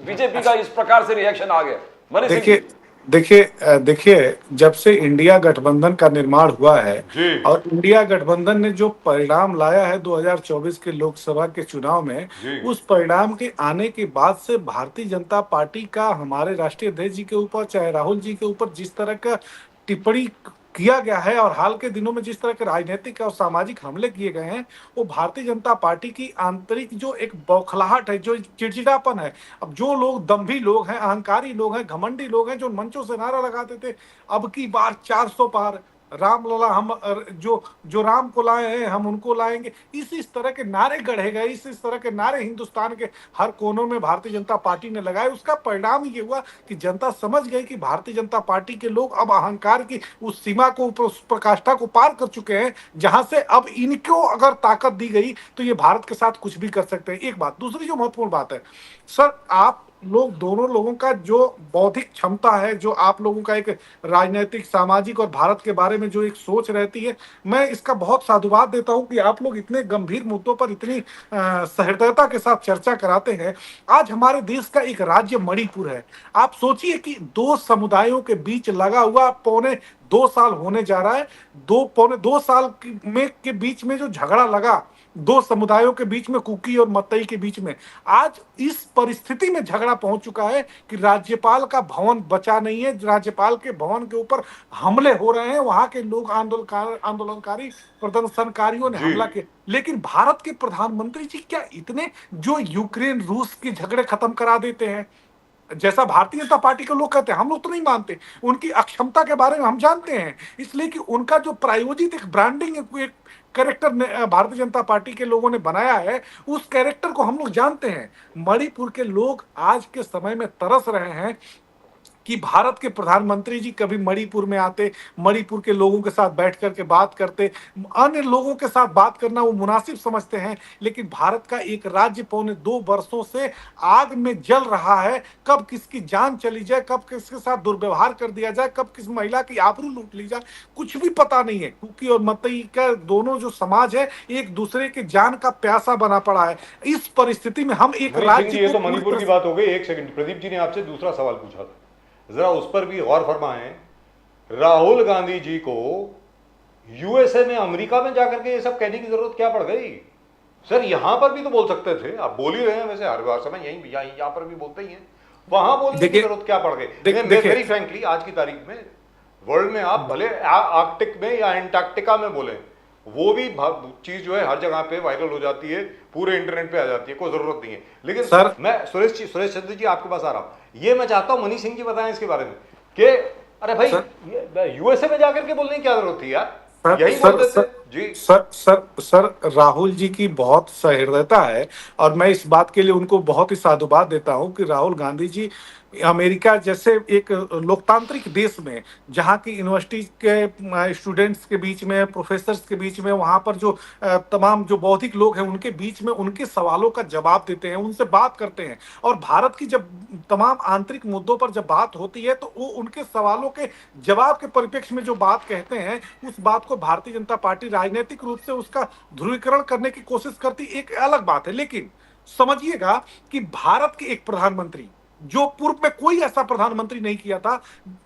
बीजेपी का इस प्रकार से रिएक्शन आ गया? मनी सिंह जी। देखिए जब से इंडिया गठबंधन का निर्माण हुआ है जी। और इंडिया गठबंधन ने जो परिणाम लाया है 2024 के लोकसभा के चुनाव में, जी। उस परिणाम के आने के बाद से भारतीय जनता पार्टी का हमारे राष्ट्रीय अध्यक्ष जी के ऊपर, चाहे राहुल जी के ऊपर, जिस तरह का टिप्पणी किया गया है और हाल के दिनों में जिस तरह के राजनीतिक और सामाजिक हमले किए गए हैं, वो भारतीय जनता पार्टी की आंतरिक जो एक बौखलाहट है, जो चिड़चिड़ापन है। अब जो लोग दम्भी लोग हैं, अहंकारी लोग हैं, घमंडी लोग हैं, जो मंचों से नारा लगाते थे अब की बार 400 पार, राम लला हम, जो राम को लाए हैं हम उनको लाएंगे, इस तरह के नारे गढ़े गए, इस तरह के नारे हिंदुस्तान के हर कोनों में भारतीय जनता पार्टी ने लगाए। उसका परिणाम ये हुआ कि जनता समझ गई कि भारतीय जनता पार्टी के लोग अब अहंकार की उस सीमा को, उस प्रकाष्ठा को पार कर चुके हैं जहां से अब इनको अगर ताकत दी गई तो ये भारत के साथ कुछ भी कर सकते हैं। एक बात। दूसरी जो महत्वपूर्ण बात है सर, आप लोग दोनों लोगों का जो बौद्धिक क्षमता है, जो आप लोगों का एक राजनीतिक, सामाजिक और भारत के बारे में जो एक सोच रहती है, मैं इसका बहुत साधुवाद देता हूं कि आप लोग इतने गंभीर मुद्दों पर इतनी सहृदयता के साथ चर्चा कराते हैं। आज हमारे देश का एक राज्य मणिपुर है। आप सोचिए कि दो समुदायों के बीच लगा हुआ पौने 2 साल होने जा रहा है, पौने 2 साल के बीच में जो झगड़ा लगा दो समुदायों के बीच में, कुकी और मतई के बीच में, आज इस परिस्थिति में झगड़ा पहुंच चुका है कि राज्यपाल का भवन बचा नहीं है। राज्यपाल के भवन के ऊपर हमले हो रहे हैं, वहां के लोग आंदोलनकारी प्रदर्शनकारियों ने हमला किया। लेकिन भारत के प्रधानमंत्री जी क्या इतने जो यूक्रेन रूस के झगड़े खत्म करा देते हैं, जैसा भारतीय जनता पार्टी के लोग कहते हैं, हम लोग तो नहीं मानते। उनकी अक्षमता के बारे में हम जानते हैं, इसलिए कि उनका जो प्रायोजित एक ब्रांडिंग, एक कैरेक्टर भारतीय जनता पार्टी के लोगों ने बनाया है, उस कैरेक्टर को हम लोग जानते हैं। मणिपुर के लोग आज के समय में तरस रहे हैं कि भारत के प्रधानमंत्री जी कभी मणिपुर में आते, मणिपुर के लोगों के साथ बैठ करके बात करते। अन्य लोगों के साथ बात करना वो मुनासिब समझते हैं, लेकिन भारत का एक राज्य पौने 2 वर्षों से आग में जल रहा है। कब किसकी जान चली जाए, कब किसके साथ दुर्व्यवहार कर दिया जाए, कब किस महिला की आबरू लूट ली जाए, कुछ भी पता नहीं है। कुकी और मतई का दोनों जो समाज है, एक दूसरे के जान का प्यासा बना पड़ा है। इस परिस्थिति में हम एक राज्य, ये तो मणिपुर की बात हो गई। एक सेकंड, प्रदीप जी ने आपसे दूसरा सवाल पूछा था, जरा उस पर भी गौर फरमाएं। राहुल गांधी जी को यूएसए में, अमेरिका में जाकर के ये सब कहने की जरूरत क्या पड़ गई? सर यहां पर भी तो बोल सकते थे, आप बोल ही रहे हैं वैसे हर बार समय, यहां पर भी बोलते ही हैं, वहां बोलने की जरूरत क्या पड़ गई? वेरी फ्रैंकली आज की तारीख में वर्ल्ड में आप भले आर्कटिक में या एंटार्क्टिका में बोले, वो भी चीज जो है हर जगह पे वायरल हो जाती है, पूरे इंटरनेट पे आ जाती है, कोई जरूरत नहीं है। लेकिन सर मैं सुरेश चंद्र जी आपके पास आ रहा हूं, ये मैं चाहता हूं मनीष सिंह जी बताएं इसके बारे में कि अरे भाई यूएसए में जाकर के बोलने की क्या जरूरत थी यार, यही बोल देते जी। सर राहुल जी की बहुत सहृदयता है और मैं इस बात के लिए उनको बहुत ही साधुवाद देता हूं कि राहुल गांधी जी अमेरिका जैसे एक लोकतांत्रिक देश में, जहाँ की यूनिवर्सिटी के स्टूडेंट्स के बीच में, प्रोफेसर्स के बीच में, वहाँ पर जो तमाम जो बौद्धिक लोग हैं उनके बीच में उनके सवालों का जवाब देते हैं, उनसे बात करते हैं। और भारत की जब तमाम आंतरिक मुद्दों पर जब बात होती है तो वो उनके सवालों के जवाब के परिप्रेक्ष्य में जो बात कहते हैं, उस बात को भारतीय जनता पार्टी राजनीतिक रूप से उसका ध्रुवीकरण करने की कोशिश करती, एक अलग बात है। लेकिन समझिएगा कि भारत के एक प्रधानमंत्री, जो पूर्व में कोई ऐसा प्रधानमंत्री नहीं किया था,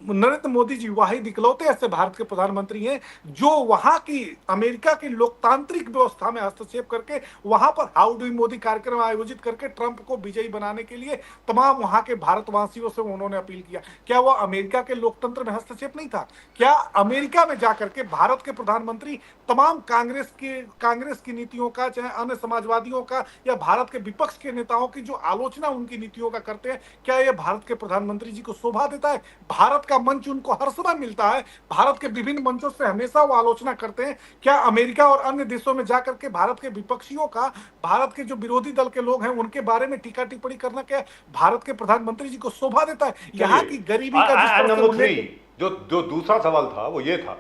नरेंद्र मोदी जी वाहिद इकलौते ऐसे भारत के प्रधानमंत्री हैं जो वहां की अमेरिका की लोकतांत्रिक व्यवस्था में हस्तक्षेप करके वहां पर हाउ डू मोदी कार्यक्रम आयोजित करके ट्रंप को विजयी बनाने के लिए तमाम वहां के भारतवासियों से उन्होंने अपील किया। क्या वह अमेरिका के लोकतंत्र में हस्तक्षेप नहीं था? क्या अमेरिका में जाकर के भारत के प्रधानमंत्री तमाम कांग्रेस की नीतियों का, चाहे अन्य समाजवादियों का या भारत के विपक्ष के नेताओं की जो आलोचना उनकी नीतियों का करते हैं, क्या यह भारत के प्रधानमंत्री जी को शोभा देता है? भारत का मंच उनको हर समय मिलता है, भारत के विभिन्न मंचों से हमेशा वो आलोचना करते हैं। क्या अमेरिका और अन्य देशों में जाकर के भारत के विपक्षियों का, भारत के जो विरोधी दल के लोग हैं उनके बारे में टीका टिप्पणी करना क्या भारत के प्रधानमंत्री जी को शोभा देता है? यहाँ की गरीबी का जिस तरह से नंबर उल्लेख- 3 जो दूसरा सवाल था वो ये था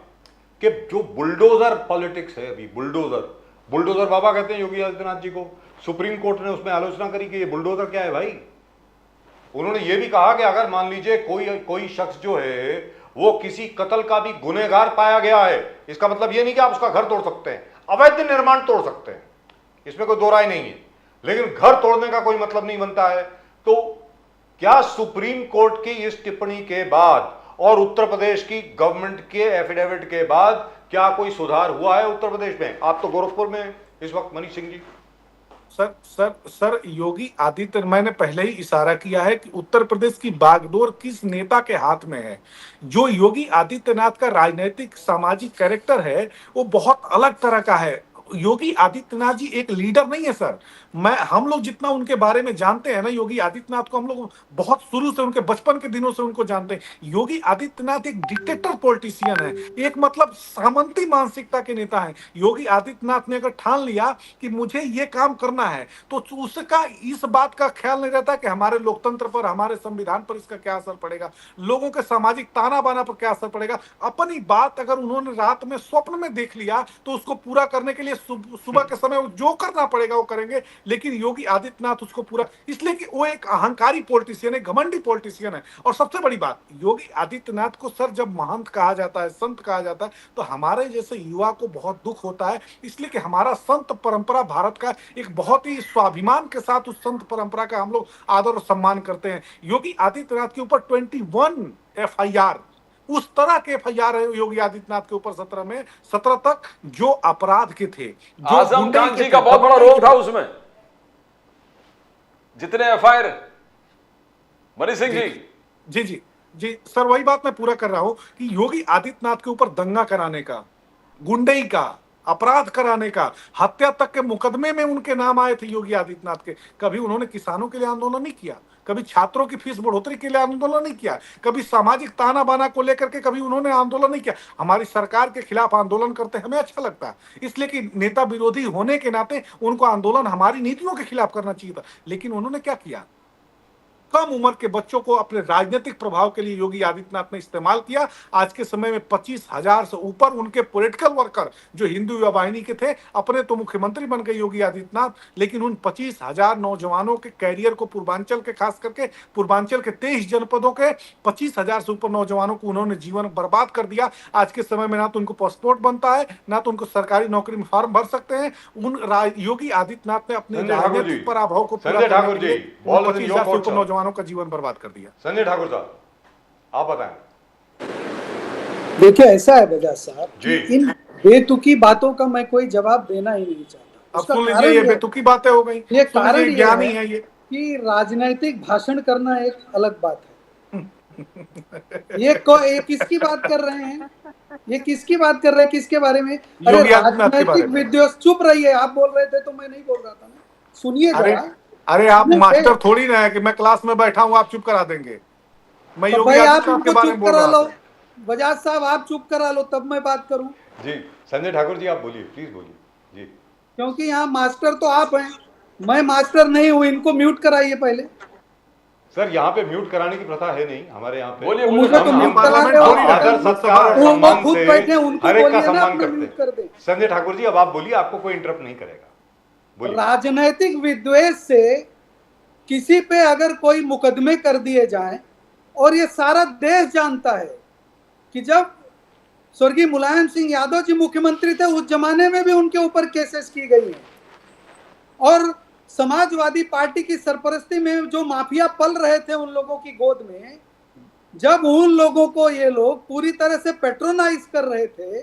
कि जो बुलडोजर पॉलिटिक्स है अभी, बुलडोजर बाबा कहते हैं योगी आदित्यनाथ जी को। सुप्रीम कोर्ट ने उसमें आलोचना करी कि ये बुलडोजर क्या है भाई। उन्होंने ये भी कहा कि अगर मान लीजिए कोई शख्स जो है वो किसी कत्ल का भी गुनहगार पाया गया है, इसका मतलब ये नहीं कि आप उसका घर तोड़ सकते हैं, अवैध निर्माण तोड़ सकते हैं, इसमें कोई दो राय नहीं है, लेकिन घर तोड़ने का कोई मतलब नहीं बनता है। तो क्या सुप्रीम कोर्ट की इस टिप्पणी के बाद और उत्तर प्रदेश की गवर्नमेंट के एफिडेविट के बाद क्या कोई सुधार हुआ है उत्तर प्रदेश में? आप तो गोरखपुर में हैं इस वक्त, मनीष सिंह जी। सर योगी आदित्य, मैंने पहले ही इशारा किया है कि उत्तर प्रदेश की बागडोर किस नेता के हाथ में है। जो योगी आदित्यनाथ का राजनीतिक सामाजिक कैरेक्टर है वो बहुत अलग तरह का है। योगी आदित्यनाथ जी एक लीडर नहीं है सर। हम लोग जितना उनके बारे में जानते हैं ना, योगी आदित्यनाथ को हम लोग बहुत शुरू से, उनके बचपन के दिनों से उनको जानते हैं। योगी आदित्यनाथ एक डिक्टेटर पॉलिटिशियन है, एक मतलब सामंती मानसिकता के नेता है। योगी आदित्यनाथ ने अगर ठान लिया कि मुझे ये काम करना है तो उसका इस बात का ख्याल नहीं रहता कि हमारे लोकतंत्र पर, हमारे संविधान पर इसका क्या असर पड़ेगा, लोगों के सामाजिक ताना बाना पर क्या असर पड़ेगा। अपनी बात अगर उन्होंने रात में स्वप्न में देख लिया तो उसको पूरा करने के लिए सुबह के समय जो करना पड़ेगा वो करेंगे। लेकिन योगी आदित्यनाथ उसको पूरा, इसलिए कि वो एक अहंकारी पॉलिटिशियन है, घमंडी पॉलिटिशियन है। और सबसे बड़ी बात, योगी आदित्यनाथ को सर जब महंत कहा जाता है, संत कहा जाता है, तो हमारे जैसे युवा को बहुत दुख होता है, इसलिए कि हमारा संत परंपरा भारत का एक बहुत ही स्वाभिमान के साथ उस संत परंपरा का हम लोग आदर और सम्मान करते हैं। योगी आदित्यनाथ के ऊपर 21 FIR, उस तरह के FIR है योगी आदित्यनाथ के ऊपर 17 तक, जो अपराध के थे, जो आजम खान जी का बहुत बड़ा रोल था उसमें, जितने FIR। मनीष सिंह जी। जी सर, वही बात मैं पूरा कर रहा हूं कि योगी आदित्यनाथ के ऊपर दंगा कराने का, गुंडई का, अपराध कराने का, हत्या तक के मुकदमे में उनके नाम आए थे योगी आदित्यनाथ के। कभी उन्होंने किसानों के लिए आंदोलन नहीं किया, कभी छात्रों की फीस बढ़ोतरी के लिए आंदोलन नहीं किया, कभी सामाजिक ताना बाना को लेकर के कभी उन्होंने आंदोलन नहीं किया। हमारी सरकार के खिलाफ आंदोलन करते हमें अच्छा लगता है, इसलिए कि नेता विरोधी होने के नाते उनको आंदोलन हमारी नीतियों के खिलाफ करना चाहिए था। लेकिन उन्होंने क्या किया, कम उम्र के बच्चों को अपने राजनीतिक प्रभाव के लिए योगी आदित्यनाथ ने इस्तेमाल किया। आज के समय में 25,000 से ऊपर उनके पॉलिटिकल वर्कर जो हिंदू युवा वाहिनी के थे, अपने तो मुख्यमंत्री बन गए योगी आदित्यनाथ, लेकिन उन 25,000 नौजवानों के कैरियर को, पूर्वांचल के, खास करके पूर्वांचल के 23 जनपदों के 25,000 से ऊपर नौजवानों को उन्होंने जीवन बर्बाद कर दिया। आज के समय में ना तो उनको पासपोर्ट बनता है, ना तो उनको सरकारी नौकरी में फॉर्म भर सकते हैं। योगी आदित्यनाथ ने अपने राजनीतिक पराभव को पूरा करने के लिए 25,000 से ऊपर नौजवानों का जीवन बर्बाद कर दिया। संजय ठाकुर साहब, आप बताएं। देखिए, ऐसा है बजाज साहब जी, कि इन बेतुकी बातों का मैं कोई जवाब देना ही नहीं चाहता। अब सुन लीजिए, ये बेतुकी बातें हो गई। ये कारण ज्ञानी है ये कि राजनीतिक भाषण करना एक अलग बात है। ये किसकी बात कर रहे हैं? ये किसकी बात कर रहे हैं? किसके बारे में? अरे राजनीतिक विद्वेष। चुप रहिए, आप बोल रहे थे तो मैं नहीं बोल रहा था ना, सुनिए जरा। अरे आप मास्टर थोड़ी ना है कि मैं क्लास में बैठा हूँ आप चुप करा देंगे। मैं योगी आदित्यनाथ के बारे में बोल रहा हूँ। बजाज साहब, आप चुप करा लो तब मैं बात करूं। जी संजय ठाकुर जी, आप बोलिए, प्लीज बोलिए जी। क्योंकि यहाँ मास्टर तो आप हैं, मैं मास्टर नहीं हूं। इनको म्यूट कराइए पहले। सर यहाँ पे म्यूट कराने की प्रथा है नहीं हमारे यहाँ पे। बोलिए, मुझे तो म्यूट करा हम रहे हो। आदर सत्कार और वो सम्मान खुद से बैठे, उनको हर एक का बोलिए ना, सम्मान अपने करते म्यूट कर दें। हैं। संजय ठाकुर जी अब आप बोलिए, आपको कोई इंटरप्ट नहीं करेगा, बोलिए। राजनैतिक विद्वेष से किसी पे अगर कोई मुकदमे कर दिए जाएं, और ये सारा देश जानता है कि जब स्वर्गीय मुलायम सिंह यादव जी मुख्यमंत्री थे उस जमाने में भी उनके ऊपर केसेस की गई हैं, और समाजवादी पार्टी की सरपरस्ती में जो माफिया पल रहे थे उन लोगों की गोद में, जब उन लोगों को ये लोग पूरी तरह से पेट्रोनाइज कर रहे थे,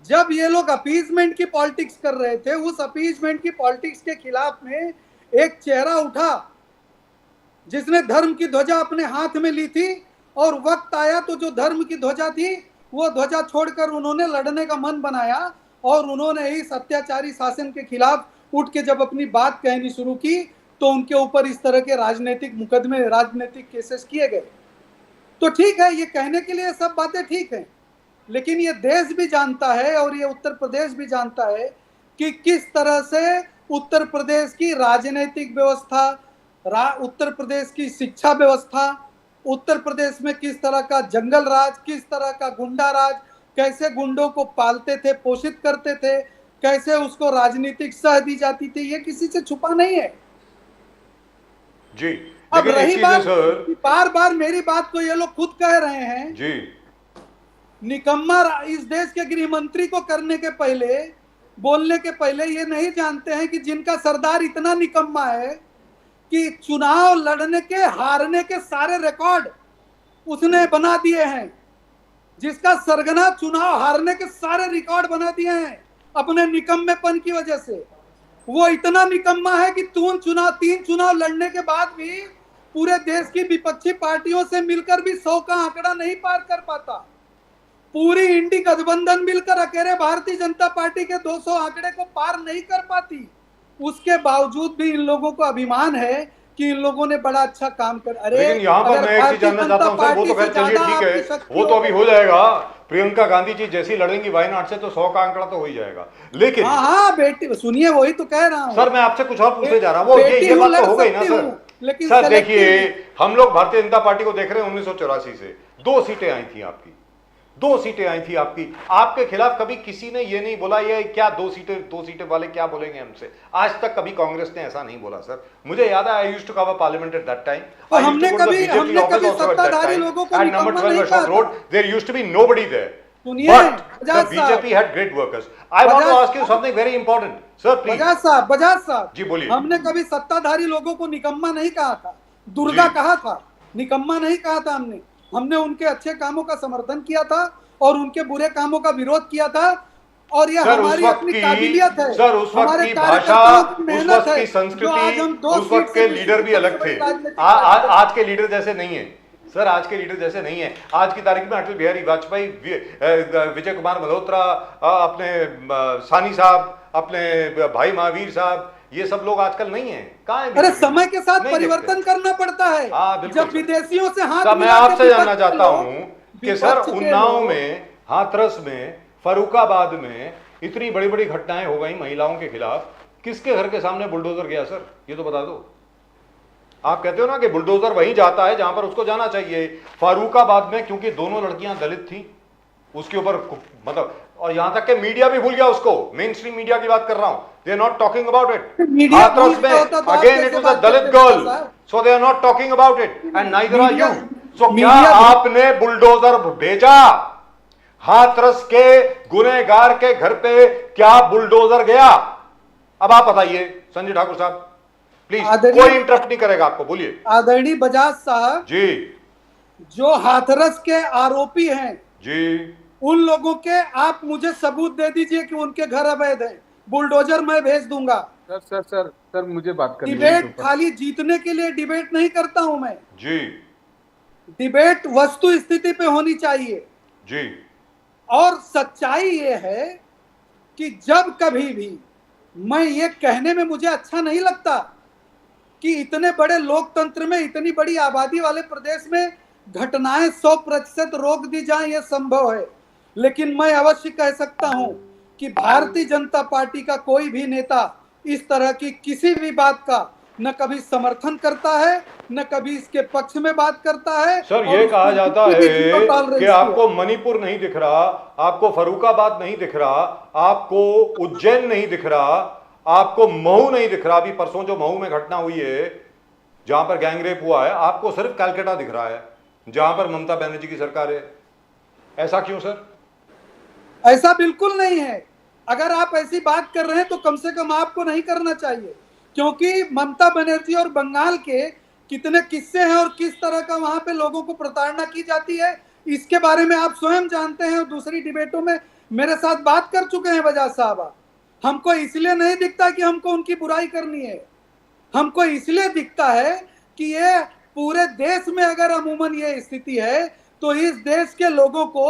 जब ये लोग अपीजमेंट की पॉलिटिक्स कर रहे थे, उस अपीजमेंट की पॉलिटिक्स के खिलाफ में एक चेहरा उठा जिसने धर्म की ध्वजा अपने हाथ में ली थी, और वक्त आया तो जो धर्म की ध्वजा थी वो ध्वजा छोड़कर उन्होंने लड़ने का मन बनाया, और उन्होंने इस अत्याचारी शासन के खिलाफ उठ के जब अपनी बात कहनी शुरू की तो उनके ऊपर इस तरह के राजनीतिक मुकदमे, राजनीतिक केसेस किए गए। तो ठीक है, ये कहने के लिए सब बातें ठीक हैं, लेकिन ये देश भी जानता है और ये उत्तर प्रदेश भी जानता है कि किस तरह से उत्तर प्रदेश की राजनीतिक व्यवस्था, उत्तर प्रदेश की शिक्षा व्यवस्था, उत्तर प्रदेश में किस तरह का जंगल राज, किस तरह का गुंडा राज, कैसे गुंडों को पालते थे, पोषित करते थे, कैसे उसको राजनीतिक सह दी जाती थी, ये किसी से छुपा नहीं है जी। अब लेकिन एक रही चीज बात, है सर, बार बार मेरी बात को ये लोग खुद कह रहे हैं जी, निकम्मा इस देश के गृह मंत्री को करने के पहले, बोलने के पहले ये नहीं जानते हैं कि जिनका सरदार इतना निकम्मा है कि चुनाव लड़ने के, हारने के सारे रिकॉर्ड उसने बना दिए हैं, जिसका सरगना चुनाव हारने के सारे रिकॉर्ड बना दिए हैं अपने निकम्मेपन की वजह से, वो इतना निकम्मा है कि तीन चुनाव लड़ने के बाद भी पूरे देश की विपक्षी पार्टियों से मिलकर भी 100 का आंकड़ा नहीं पार कर पाता। पूरी इंडी गठबंधन मिलकर अकेले भारतीय जनता पार्टी के 200 आंकड़े को पार नहीं कर पाती। उसके बावजूद भी इन लोगों को अभिमान है कि इन लोगों ने बड़ा अच्छा काम कर। अरे लेकिन यहाँ पर मैं एक चीज जानना चाहता हूँ सर, वो तो खैर चलिए ठीक है, वो तो अभी हो जाएगा। प्रियंका गांधी जी जैसी लड़ेंगी वायनाड से तो 100 का आंकड़ा तो हो ही जाएगा। लेकिन हाँ बेटी सुनिए, वही तो कह रहा हूँ सर, मैं आपसे कुछ और पूछने जा रहा हूँ, वो ये बात तो हो गई ना सर। लेकिन सर देखिए, हम लोग भारतीय जनता पार्टी को देख रहे हैं 1984 से 2 सीटें आई थी आपकी, 2 सीटें आई थी आपकी। आपके खिलाफ कभी किसी ने ये नहीं बोला ये क्या 2 सीटें वाले क्या बोलेंगे हमसे, आज तक कभी कांग्रेस ने ऐसा नहीं बोला सर। मुझे याद है I used to cover parliament at that time. हमने कभी सत्ताधारी लोगों को नंबर निकम्मा 12 नहीं अशोक कहा। Road there used to be nobody there, सुनिए but the बजाज साहब, BJP had great workers. I want to ask you something very important, sir, please. Bajaj साहब जी बोलिए। हमने कभी सत्ताधारी लोगों को निकम्मा नहीं कहा था, दुर्गा जी। कहा था, निकम्मा नहीं कहा था। हमने उनके अच्छे कामों का समर्थन किया था और उनके बुरे कामों का विरोध किया था, और यह सर, हमारी अपनी काबिलियत है। सर उस वक्त हमारे की भाषा, कार्यकर्ताओं की उस मेहनत वक्त है, की जो आज संस्कृति, हम 2 उस वक्त सीट के से लीडर भी अलग थे। राजनीतिक आज के लीडर जैसे नहीं है सर, आज के लीडर जैसे नहीं है। आज की तारीख में अटल बिहारी वाजपेयी, विजय कुमार मल्होत्रा, अपने सानी साहब, अपने भाई महावीर साहब, ये सब लोग आजकल नहीं है। कहाँ है? अरे समय के साथ नहीं परिवर्तन दिखते। करना पड़ता है। हाँ, बिल्कुल जब सर। विदेशियों से हाथ सर, मैं मिला के आपसे विपक्ष जानना के चाहता लोग- हूं कि सर विपक्ष के उन्नाव लोग- में, हाथरस में, फर्रुखाबाद में इतनी बड़ी बड़ी घटनाएं हो गई महिलाओं के खिलाफ, किसके घर के सामने बुलडोजर गया सर, ये तो बता दो। आप कहते हो ना कि बुलडोजर वहीं जाता है जहां पर उसको जाना चाहिए। फर्रुखाबाद में क्योंकि दोनों लड़कियां दलित थी, उसके ऊपर मतलब, और यहां तक कि मीडिया भी भूल गया उसको, मेन स्ट्रीम मीडिया की बात कर रहा हूं, they are not talking about it. Media Hathras भूल में गया होता तो आप अगेन कैसे इट वाज बात अ दलित करते गर्ल, साहब? So they are not talking about it and neither are you. So क्या मीडिया- आपने बुलडोजर भेजा? हाथरस के गुनहगार के घर पे क्या बुलडोजर गया? अब आप बताइए संजय ठाकुर साहब प्लीज, आदरणीय- कोई इंटरप्ट नहीं करेगा आपको, बोलिए आदरणीय बजाज साहब, जी। जो हाथरस के आरोपी हैं, जी उन लोगों के आप मुझे सबूत दे दीजिए कि उनके घर अवैध है, बुलडोजर मैं भेज दूंगा। सर मुझे बात करनी है डिबेट इस ऊपर। खाली जीतने के लिए डिबेट नहीं करता हूं मैं, जी डिबेट वस्तु स्थिति पे होनी चाहिए। जी और सच्चाई ये है कि जब कभी भी, मैं ये कहने में मुझे अच्छा नहीं लगता कि इतने बड़े लोकतंत्र में, इतनी बड़ी आबादी वाले प्रदेश में घटनाएं 100% रोक दी जाएं, यह संभव है, लेकिन मैं अवश्य कह सकता हूं कि भारतीय जनता पार्टी का कोई भी नेता इस तरह की किसी भी बात का न कभी समर्थन करता है, न कभी इसके पक्ष में बात करता है। सर और ये कहा जाता उसको है zero tolerance कि किया। आपको मणिपुर नहीं दिख रहा, आपको फर्रुखाबाद नहीं दिख रहा, आपको उज्जैन नहीं दिख रहा, आपको महू नहीं दिख रहा। अभी परसों जो महू में घटना हुई है जहां पर गैंगरेप हुआ है, आपको सिर्फ कलकत्ता दिख रहा है जहां पर ममता बनर्जी की सरकार है। ऐसा क्यों सर? ऐसा बिल्कुल नहीं है। अगर आप ऐसी बात कर रहे हैं तो कम से कम आपको नहीं करना चाहिए, क्योंकि ममता बनर्जी और बंगाल के कितने किस्से हैं और किस तरह का वहां पे लोगों को प्रताड़ना की जाती है, इसके बारे में आप स्वयं जानते हैं और दूसरी डिबेटों में मेरे साथ बात कर चुके हैं बजाज साहब। हमको इसलिए नहीं दिखता कि हमको उनकी बुराई करनी है, हमको इसलिए दिखता है कि ये पूरे देश में अगर अमूमन ये स्थिति है तो इस देश के लोगों को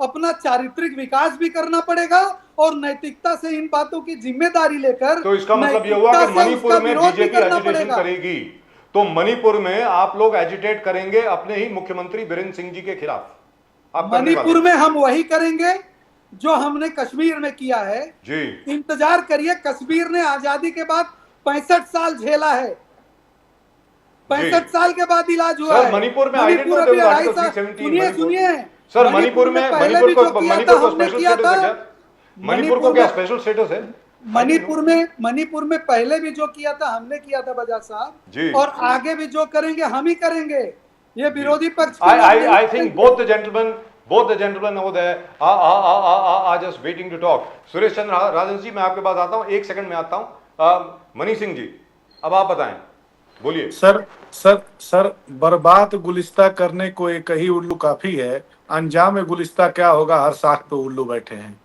अपना चारित्रिक विकास भी करना पड़ेगा और नैतिकता से इन बातों की जिम्मेदारी लेकर, तो इसका मतलब ये हुआ नैतिकता कि से मणिपुर उसका में विरोध भी बीजेपी करना एजिटेशन पड़ेगा। करेगी, तो मणिपुर में आप लोग एजिटेट करेंगे अपने ही मुख्यमंत्री बीरेंद्र सिंह जी के खिलाफ। आप करने वाले मणिपुर में हम वही करेंगे जो हमने कश्मीर में किया है जी। इंतजार करिए। कश्मीर ने आजादी के बाद 65 साल झेला है, 65 साल के बाद इलाज हुआ सर है। मणिपुर में मणिपुर अभी 2.5 सुनिए, सर मणिपुर में मणिपुर को स्पेशल स्टेटस है क्या? मणिपुर को क्या स्पेशल स्टेटस है? मणिपुर में पहले भी जो किया था हमने किया था बजाज जी। साहब, और आगे भी जो करेंगे हम ही करेंगे। ये विरोधी पक्ष I think both the gentlemen over there are just waiting to talk. Suresh Chandra Rajan जी, मैं आपके पास आता हूँ, एक सेकंड में आता हूँ। मनीष सिंह जी, अब आप बताएं, बोलिए। सर बर्बाद गुलिस्ता करने को एक ही उल्लू काफी है, अंजाम गुलिस्ता क्या होगा, हर साख पे उल्लू बैठे हैं।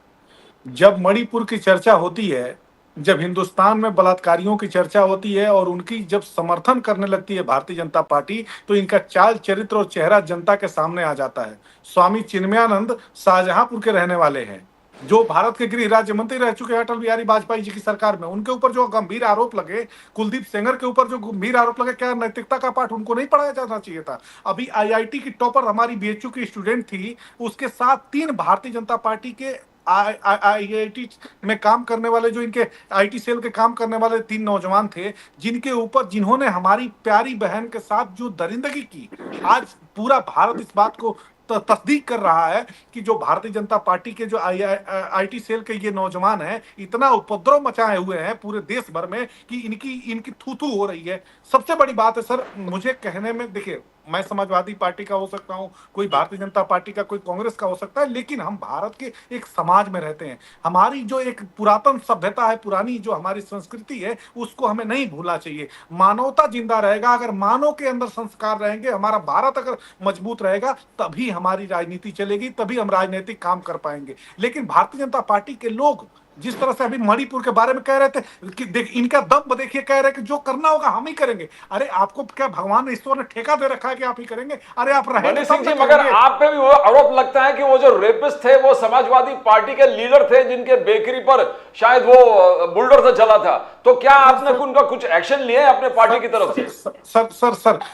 जब मणिपुर की चर्चा होती है, जब हिंदुस्तान में बलात्कारियों की चर्चा होती है और उनकी जब समर्थन करने लगती है भारतीय जनता पार्टी, तो इनका चाल चरित्र और चेहरा जनता के सामने आ जाता है। स्वामी चिन्मयानंद शाहजहांपुर के रहने वाले हैं, जो भारत के गृह राज्य मंत्री रह चुके हैं अटल बिहारी वाजपेयी जी की सरकार में। उनके ऊपर जो गंभीर आरोप लगे, कुलदीप सेंगर के ऊपर जो गंभीर आरोप लगे, क्या नैतिकता का पाठ उनको नहीं पढ़ाया जाना चाहिए था? अभी आईआईटी की टॉपर हमारी बीएचयू की स्टूडेंट थी, उसके साथ 3 भारतीय जनता पार्टी के आईआईटी में काम करने वाले, जो इनके आईटी सेल के काम करने वाले 3 नौजवान थे, जिन्होंने हमारी प्यारी बहन के साथ जो दरिंदगी की। आज पूरा भारत इस बात को तस्दीक कर रहा है कि जो भारतीय जनता पार्टी के जो आईटी सेल के ये नौजवान हैं, इतना उपद्रव मचाए हुए हैं पूरे देश भर में कि इनकी थू हो रही है। सबसे बड़ी बात है सर, मुझे कहने में, देखिए मैं समाजवादी पार्टी का हो सकता हूँ, कोई भारतीय जनता पार्टी का, कोई कांग्रेस का हो सकता है, लेकिन हम भारत के एक समाज में रहते हैं। हमारी जो एक पुरातन सभ्यता है, पुरानी जो हमारी संस्कृति है, उसको हमें नहीं भूलना चाहिए। मानवता जिंदा रहेगा अगर मानव के अंदर संस्कार रहेंगे, हमारा भारत अगर मजबूत रहेगा, तभी हमारी राजनीति चलेगी, तभी हम राजनीतिक काम कर पाएंगे। लेकिन भारतीय जनता पार्टी के लोग जिस तरह से अभी मणिपुर के बारे में कह रहे थे कि देख, इनका दम देखिए, कह रहे कि जो करना होगा हम ही करेंगे। अरे आपको क्या भगवान ने, ईश्वर ने ठेका दे रखा है कि आप ही करेंगे? अरे आप रहे मनीष सिंह जी, मगर आप पे भी वो आरोप लगता है कि वो जो रेपिस्ट थे वो समाजवादी पार्टी के लीडर थे, जिनके बेकरी पर शायद वो बुलडोजर चला था। तो क्या आपने उनका कुछ एक्शन लिए अपने पार्टी की तरफ से?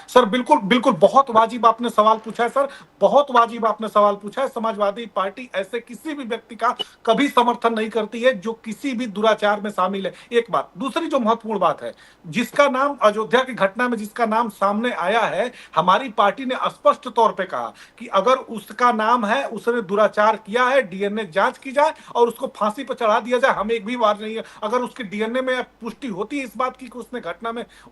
सर बिल्कुल बहुत वाजिब आपने सवाल पूछा है सर, बहुत वाजिब आपने सवाल पूछा है। समाजवादी पार्टी ऐसे किसी भी व्यक्ति का कभी समर्थन नहीं करती है जो किसी भी दुराचार में शामिल है। एक बात। दूसरी जो महत्वपूर्ण बात है, जिसका नाम अयोध्या की घटना में जिसका नाम सामने आया है, हमारी पार्टी ने स्पष्ट तौर पे कहा कि अगर उसका नाम है, उसने दुराचार किया है, डीएनए जांच की जाए और उसको फांसी पर चढ़ा दिया जाए। हम एक भी बार नहीं है, अगर उसके डीएनए में पुष्टि होती है इस बात की कि उसने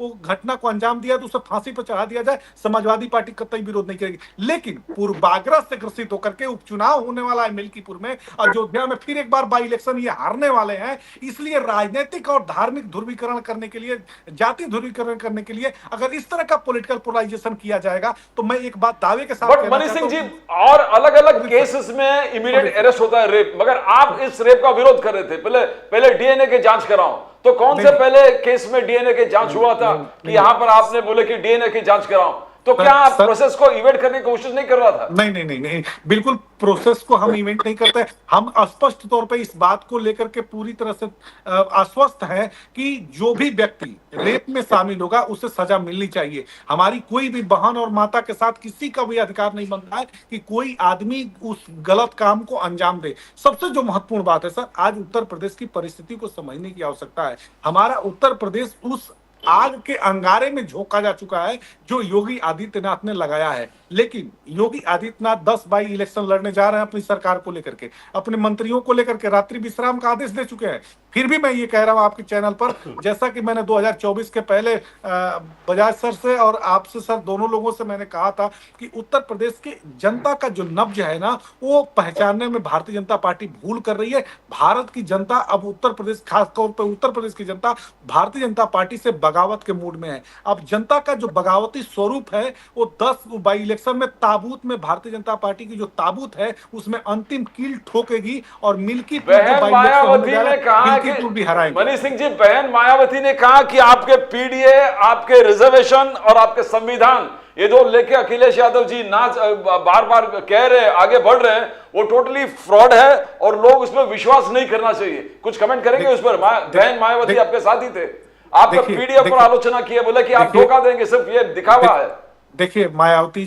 वो घटना को अंजाम दिया, तो उसे फांसी पर चढ़ा दिया जाए। समाजवादी पार्टी कतई विरोध नहीं करेगी। लेकिन पूर्वाग्रह से ग्रसित होकर के उपचुनाव होने वाला है मिल्कीपुर में, अयोध्या में फिर एक बार बाई इलेक्शन ये हारने वाले हैं, इसलिए राजनीतिक और धार्मिक ध्रुवीकरण करने के लिए, जाति ध्रुवीकरण करने के लिए अगर इस तरह का पॉलिटिकल पोलराइजेशन किया जाएगा, तो मैं एक बात दावे के साथ बट मनीष सिंह जी, और अलग अलग केसेस में इमीडिएट अरेस्ट होता है रेप, मगर आप इस रेप का विरोध कर रहे थे। पहले डीएनए की जांच कराओ, तो कौन से पहले केस में डीएनए की जांच हुआ था कि यहां पर आपने बोले कि डीएनए की जांच कराओ? तो क्या आप प्रोसेस को इवेट करने की कोशिश नहीं कर रहा था? नहीं, बिल्कुल प्रोसेस को हम इवेंट नहीं करते। हम स्पष्ट तौर पे इस बात को लेकर के पूरी तरह से आश्वस्त हैं कि जो भी व्यक्ति रेप में शामिल होगा उसे सजा मिलनी चाहिए। हमारी कोई भी बहन और माता के साथ किसी का भी अधिकार नहीं बनता है कि कोई आदमी उस गलत काम को अंजाम दे। सबसे जो महत्वपूर्ण बात है सर, आज उत्तर प्रदेश की परिस्थिति को समझने की आवश्यकता है। हमारा उत्तर प्रदेश उस आग के अंगारे में झोंका जा चुका है जो योगी आदित्यनाथ ने लगाया है। लेकिन योगी आदित्यनाथ 10 बाई इलेक्शन लड़ने जा रहे हैं अपनी सरकार को लेकर के, अपने मंत्रियों को लेकर के रात्रि विश्राम का आदेश दे चुके हैं। फिर भी मैं ये कह रहा हूं आपके चैनल पर, जैसा कि मैंने 2024 के पहले बजाज सर से और आपसे सर दोनों लोगों से मैंने कहा था कि उत्तर प्रदेश की जनता का जो नब्ज है ना, वो पहचानने में भारतीय जनता पार्टी भूल कर रही है। भारत की जनता अब उत्तर प्रदेश, खासतौर पर उत्तर प्रदेश की जनता भारतीय जनता पार्टी से बगावत के मूड में है। अब जनता का जो बगावती स्वरूप है वो 10 बाई इलेक्शन में ताबूत में भारतीय जनता पार्टी की जो ताबूत है उसमें अंतिम कील ठोकेगी और मिल्की बहन मायावती ने कहा कि भी हराएंगे। मनीष सिंह जी, बहन मायावती ने कहा कि आपके पीडीए, आपके रिजर्वेशन और आपके संविधान, ये जो लेके अखिलेश यादव जी नाच बार बार कह रहे हैं, आगे बढ़ रहे हैं, वो टोटली फ्रॉड है और लोग उसमें विश्वास नहीं करना चाहिए। कुछ कमेंट करेंगे उस पर? बहन मायावती आपके साथ ही थे, आपका पीडीए पर आलोचना की है, बोले कि आप धोखा देंगे, सिर्फ ये दिखावा है। देखिए मायावती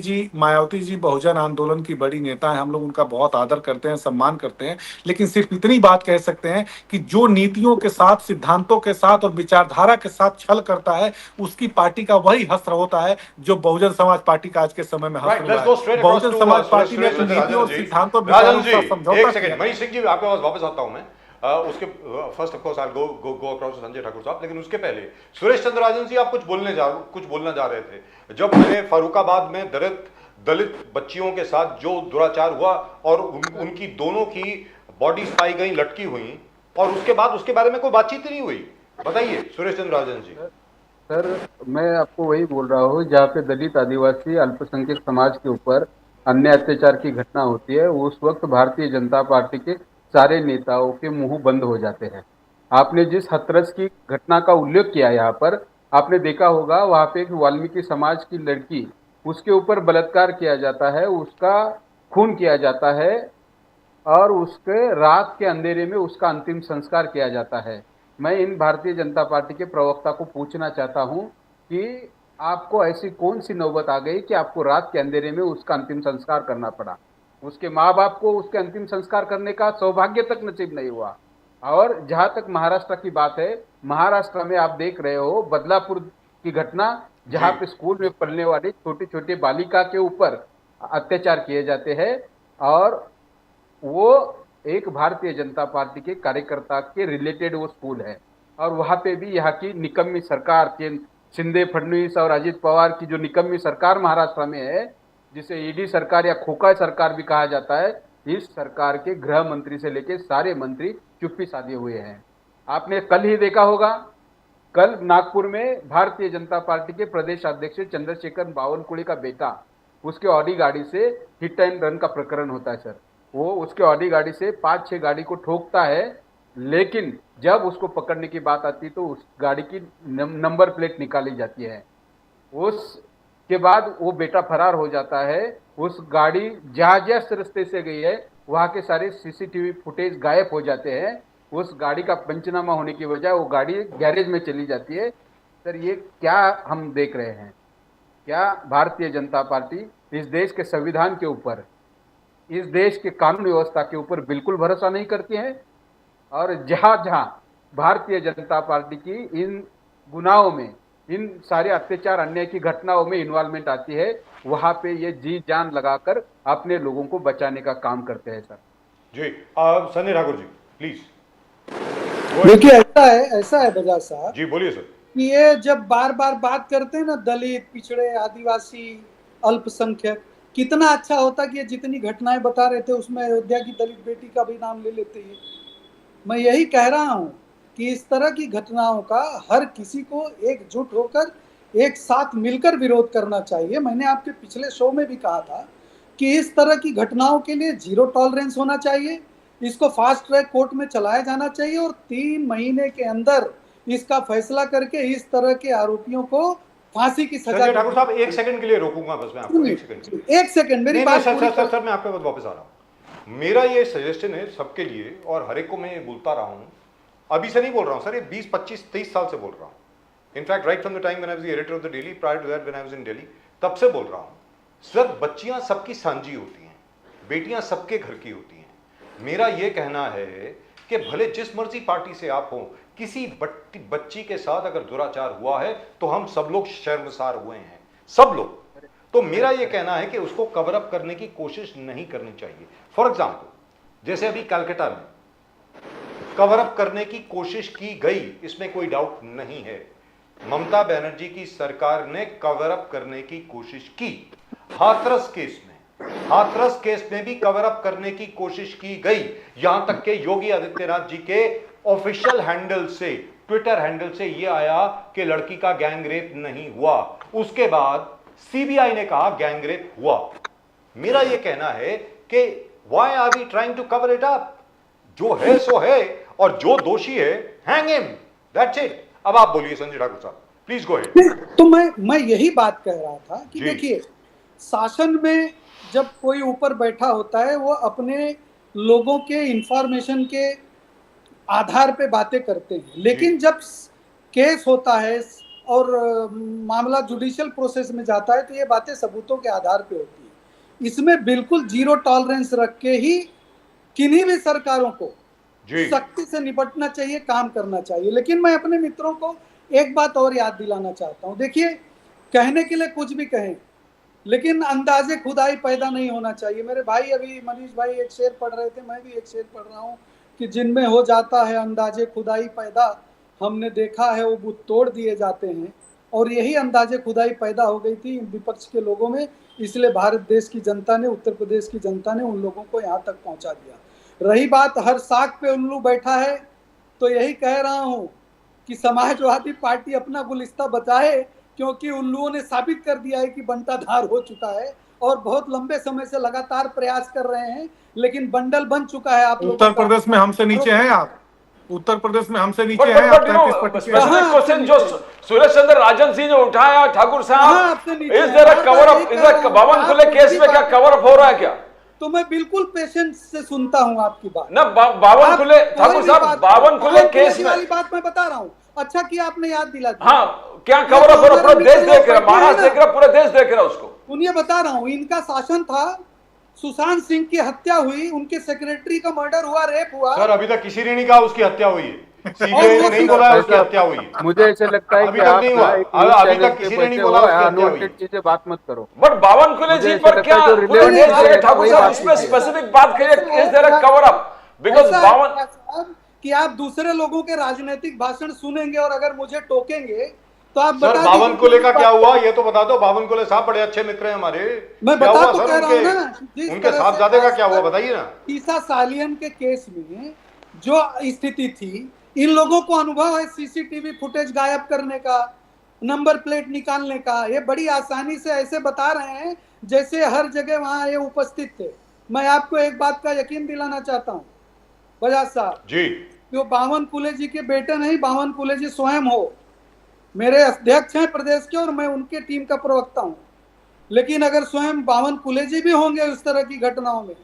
जी बहुजन आंदोलन की बड़ी नेता है, हम लोग उनका बहुत आदर करते हैं, सम्मान करते हैं, लेकिन सिर्फ इतनी बात कह सकते हैं कि जो नीतियों के साथ, सिद्धांतों के साथ और विचारधारा के साथ छल करता है उसकी पार्टी का वही हस्त्र होता है जो बहुजन समाज पार्टी का आज के समय में हस्त्र हुआ है। बहुजन समाज पार्टी ने अपनी नीतियों और सिद्धांतों राजन जी, एक सेकंड, मनीष सिंह जी आपके पास वापस आता हूं मैं। उसके first of course I go across Sanjay Thakur साहब, लेकिन उसके पहले सुरेश चंद्र राजन जी आप कुछ बोलना जा रहे थे। जब मैंने फर्रुखाबाद में दलित बच्चियों के साथ जो दुराचार हुआ और उनकी दोनों की बॉडीज पाई गई लटकी हुई और उसके बाद उसके बारे में कोई बातचीत नहीं हुई, बताइए सुरेश चंद्र राजन जी। सर मैं आपको वही बोल रहा हूँ, जहाँ पे दलित, आदिवासी, अल्पसंख्यक समाज के ऊपर अन्य अत्याचार की घटना होती है उस वक्त भारतीय जनता पार्टी के सारे नेताओं के मुंह बंद हो जाते हैं। आपने जिस हथरस की घटना का उल्लेख किया यहाँ पर, आपने देखा होगा वहाँ पे एक वाल्मीकि समाज की लड़की, उसके ऊपर बलात्कार किया जाता है, उसका खून किया जाता है और उसके रात के अंधेरे में उसका अंतिम संस्कार किया जाता है। मैं इन भारतीय जनता पार्टी के प्रवक्ता को पूछना चाहता हूं कि आपको ऐसी कौन सी नौबत आ गई कि आपको रात के अंधेरे में उसका अंतिम संस्कार करना पड़ा? उसके माँ बाप को उसके अंतिम संस्कार करने का सौभाग्य तक नसीब नहीं हुआ। और जहां तक महाराष्ट्र की बात है, महाराष्ट्र में आप देख रहे हो बदलापुर की घटना, जहां पे स्कूल में पढ़ने वाली छोटी छोटी बालिका के ऊपर अत्याचार किए जाते हैं और वो एक भारतीय जनता पार्टी के कार्यकर्ता के रिलेटेड वो स्कूल है। और वहां पे भी यहाँ की निकम्मी सरकार, शिंदे, फडणवीस और अजित पवार की जो निकम्मी सरकार महाराष्ट्र में है, जिसे ईडी सरकार या खोखा सरकार भी कहा जाता है, इस सरकार के गृह मंत्री से लेकर सारे मंत्री चुप्पी साधे हुए हैं। आपने कल ही देखा होगा, कल नागपुर में भारतीय जनता पार्टी के प्रदेश अध्यक्ष चंद्रशेखर बावनकुळे का बेटा, उसके ऑडी गाड़ी से हिट एंड रन का प्रकरण होता है सर। वो उसके ऑडी गाड़ी से 5-6 गाड़ी को ठोकता है, लेकिन जब उसको पकड़ने की बात आती तो उस गाड़ी की नंबर प्लेट निकाली जाती है। उसके बाद वो बेटा फरार हो जाता है। उस गाड़ी जहाँ जिस रास्ते से गई है वहाँ के सारे सीसीटीवी फुटेज गायब हो जाते हैं। उस गाड़ी का पंचनामा होने की बजाय वो गाड़ी गैरेज में चली जाती है। सर ये क्या हम देख रहे हैं? क्या भारतीय जनता पार्टी इस देश के संविधान के ऊपर, इस देश के कानून व्यवस्था के ऊपर बिल्कुल भरोसा नहीं करती है? और जहां जहां भारतीय जनता पार्टी की इन गुनाहों में, इन सारे अत्याचार अन्याय की घटनाओं में इन्वॉल्वमेंट आती है, वहां पे ये जी जान लगाकर अपने लोगों को बचाने का काम करते हैं सर। जी संजय ठाकुर जी प्लीज। देखिए ऐसा है बजाज साहब जी, बोलिए सर। कि ये जब बार बार बात करते हैं ना दलित, पिछड़े, आदिवासी, अल्पसंख्यक, कितना अच्छा होता कि ये जितनी घटनाएं बता रहे थे उसमें अयोध्या की दलित बेटी का भी नाम ले लेते हैं। मैं यही कह रहा हूं कि इस तरह की घटनाओं का हर किसी को एकजुट होकर एक साथ मिलकर विरोध करना चाहिए। मैंने आपके पिछले शो में भी कहा था कि इस तरह की घटनाओं के लिए 0 टॉलरेंस होना चाहिए, इसको फास्ट ट्रैक कोर्ट में चलाया जाना चाहिए और 3 महीने के अंदर इसका फैसला करके इस तरह के आरोपियों को फांसी की सजा। ठाकुर साहब 1 सेकंड के लिए रोकूंगा बस मैं आपको, 1 सेकंड मेरी बात पूरी कर। सर मैं आपके पास वापस आ रहा हूं। मेरा ये सजेशन है सबके लिए और हर एक को मैं ये बोलता रहा हूं, अभी से नहीं बोल रहा हूं सर, ये 20, 25, 23 साल से बोल रहा हूं। In fact right from the time when I was the editor of the daily, prior to that when I was in Delhi, तब से बोल रहा हूं। सर बच्चियां सबकी सांझी होती हैं, बेटियां सबके घर की होती हैं। मेरा ये कहना है कि भले जिस मर्जी पार्टी से आप हो, किसी बच्ची के साथ अगर दुराचार हुआ है तो हम सब लोग शर्मसार हुए हैं, सब लोग। तो मेरा यह कहना है कि उसको कवर अप करने की कोशिश नहीं करनी चाहिए। फॉर एग्जाम्पल, जैसे अभी कलकत्ता में कवर अप करने की कोशिश की गई, इसमें कोई डाउट नहीं है। ममता बनर्जी की सरकार ने कवर अप करने की कोशिश की। हाथरस केस में भी कवर अप करने की कोशिश की गई। यहां तक कि योगी आदित्यनाथ जी के ऑफिशियल हैंडल से, ट्विटर हैंडल से यह आया कि लड़की का गैंग रेप नहीं हुआ। उसके बाद सीबीआई ने कहा गैंग रेप हुआ। मेरा यह कहना है कि why are we trying to cover it up? जो है सो है, और जो दोषी है हैंग हिम, दैट्स इट। अब आप बोलिए संजय ठाकुर साहब, प्लीज गो अहेड। तो मैं यही बात कह रहा था कि जी। देखिए, शासन में जब कोई ऊपर बैठा होता है वो अपने लोगों के इंफॉर्मेशन के आधार पे बातें करते हैं, लेकिन जब केस होता है और मामला जुडिशियल प्रोसेस में जाता है तो ये बातें सबूतों के आधार पे होती है। इसमें बिल्कुल जीरो टॉलरेंस रख के ही किन्हीं भी सरकारों को जी। सख्ती से निपटना चाहिए, काम करना चाहिए। लेकिन मैं अपने मित्रों को एक बात और याद दिलाना चाहता हूं। देखिए, कहने के लिए कुछ भी कहें, लेकिन अंदाजे खुदाई पैदा नहीं होना चाहिए। मेरे भाई अभी मनीष भाई एक शेर पढ़ रहे थे, मैं भी एक शेर पढ़ रहा हूं कि जिनमें हो जाता है अंदाजे खुदाई पैदा, हमने देखा है वो बुत तोड़ दिए जाते हैं। और यही अंदाजे खुदाई पैदा हो गई थी विपक्ष के लोगों में, इसलिए भारत देश की जनता ने, उत्तर प्रदेश की जनता ने उन लोगों को यहाँ तक पहुँचा दिया। रही बात हर साख पे उल्लू बैठा है, तो यही कह रहा हूँ कि समाजवादी पार्टी अपना गुलिस्ता बचाए, क्योंकि उल्लुओं ने साबित कर दिया है कि बंटाधार हो चुका है और बहुत लंबे समय से लगातार प्रयास कर रहे हैं, लेकिन बंडल बन चुका है। आप उत्तर प्रदेश में हमसे नीचे हैं आप, उत्तर प्रदेश में हमसे नीचे हैं but आप। you know, 33% specific question जो सुरेश चंद्र राजन सिंह ने उठाया, ठाकुर साहब, इस तरह कवर अप, इस बावन खुले केस में क्या कवर अप हो रहा है क्या? तो मैं बिल्कुल पेशेंस से सुनता हूँ आपकी बात ना। बावन खुले, ठाकुर साहब, बावन खुले केस में वाली बात मैं बता रहा हूँ। अच्छा किया आपने याद दिला दिया। हाँ, क्या कवर अप हो रहा? पूरा देश देख रहा, महाराष्ट्र देख रहा, पूरा देश देख रहा उसको। उन्हें बता रहा हूँ, इनका शासन था, सुशांत सिंह की हत्या हुई, उनके सेक्रेटरी का मर्डर हुआ, रेप हुआ। सर अभी तक किसी ने नहीं कहा उसकी हत्या हुई है, सीबीआई ने नहीं बोला है उसकी हत्या हुई है। मुझे ऐसे लगता है अभी कि तक आप नहीं हुआ। एक अभी न्यूज़ तक चैनल किसी के ने नहीं बच्चे बोला हो, उसकी हत्या हुई अनवांटेड चीजें बात मत करो। बट बावन खुले मुझे जीत ऐसा पर लगता क्या है जो पूरे देश relevant में, ठाकुर वही साहब, बात उसमें कीजिए। स्पेसिफिक बात करिए, is there a cover up? Because ऐसा बावन है साहब कि आप दूसरे लोगों के राजनीतिक भाषण सुनेंगे और अगर मुझे टोकेंगे तो आप सर बता बावन दीजिए कोले का कि क्या हुआ ये तो बता दो। बावन कोले साहब बड़े अच्छे मित्र हैं हमारे। मैं क्या बता हुआ तो सर कह रहा हूं उनके, ना, जिस उनके तरह साहबजादे से का क्या हुआ बताइए ना। ईसा सालियन के केस में जो स्थिति थी, इन लोगों को अनुभव है सीसीटीवी फुटेज गायब करने का, नंबर प्लेट निकालने का। ये बड़ी आसानी से ऐसे बता रहे हैं जैसे हर जगह वहां ये उपस्थित थे। मैं आपको एक बात का यकीन दिलाना चाहता हूँ बजाज साहब जी, कि वो बावन कुले जी के बेटे नहीं, बावन कुले जी स्वयं हो, मेरे अध्यक्ष हैं प्रदेश के और मैं उनके टीम का प्रवक्ता हूं। लेकिन अगर स्वयं बावन कुले जी भी होंगे उस तरह की घटनाओं में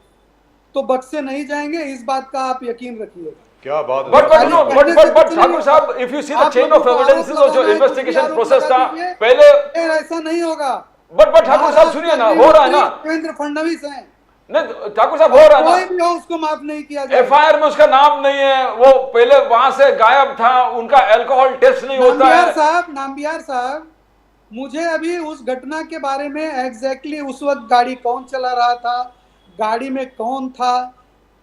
तो बख्शे नहीं जाएंगे, इस बात का आप यकीन रखिएगा। क्या बात बट है। नो, बट ठाकुर साहब, if you see the chain of evidences और जो इन्वेस्टिगेशन प्रोसेस था पहले, ऐसा नहीं होगा। बट ठाकुर साहब सुनिए ना, हो रहा है ना। देवेंद्र फडणवीस हैं, नहीं ठाकुर साहब, हो रहा है कोई ना। भी हो उसको माफ नहीं किया जाएगा। एफआईआर में उसका नाम नहीं है, वो पहले वहां से गायब था, उनका अल्कोहल टेस्ट नहीं होता है। नामबियार साहब, मुझे अभी उस घटना के बारे में एग्जैक्टली उस वक्त गाड़ी कौन चला रहा था, गाड़ी में कौन था,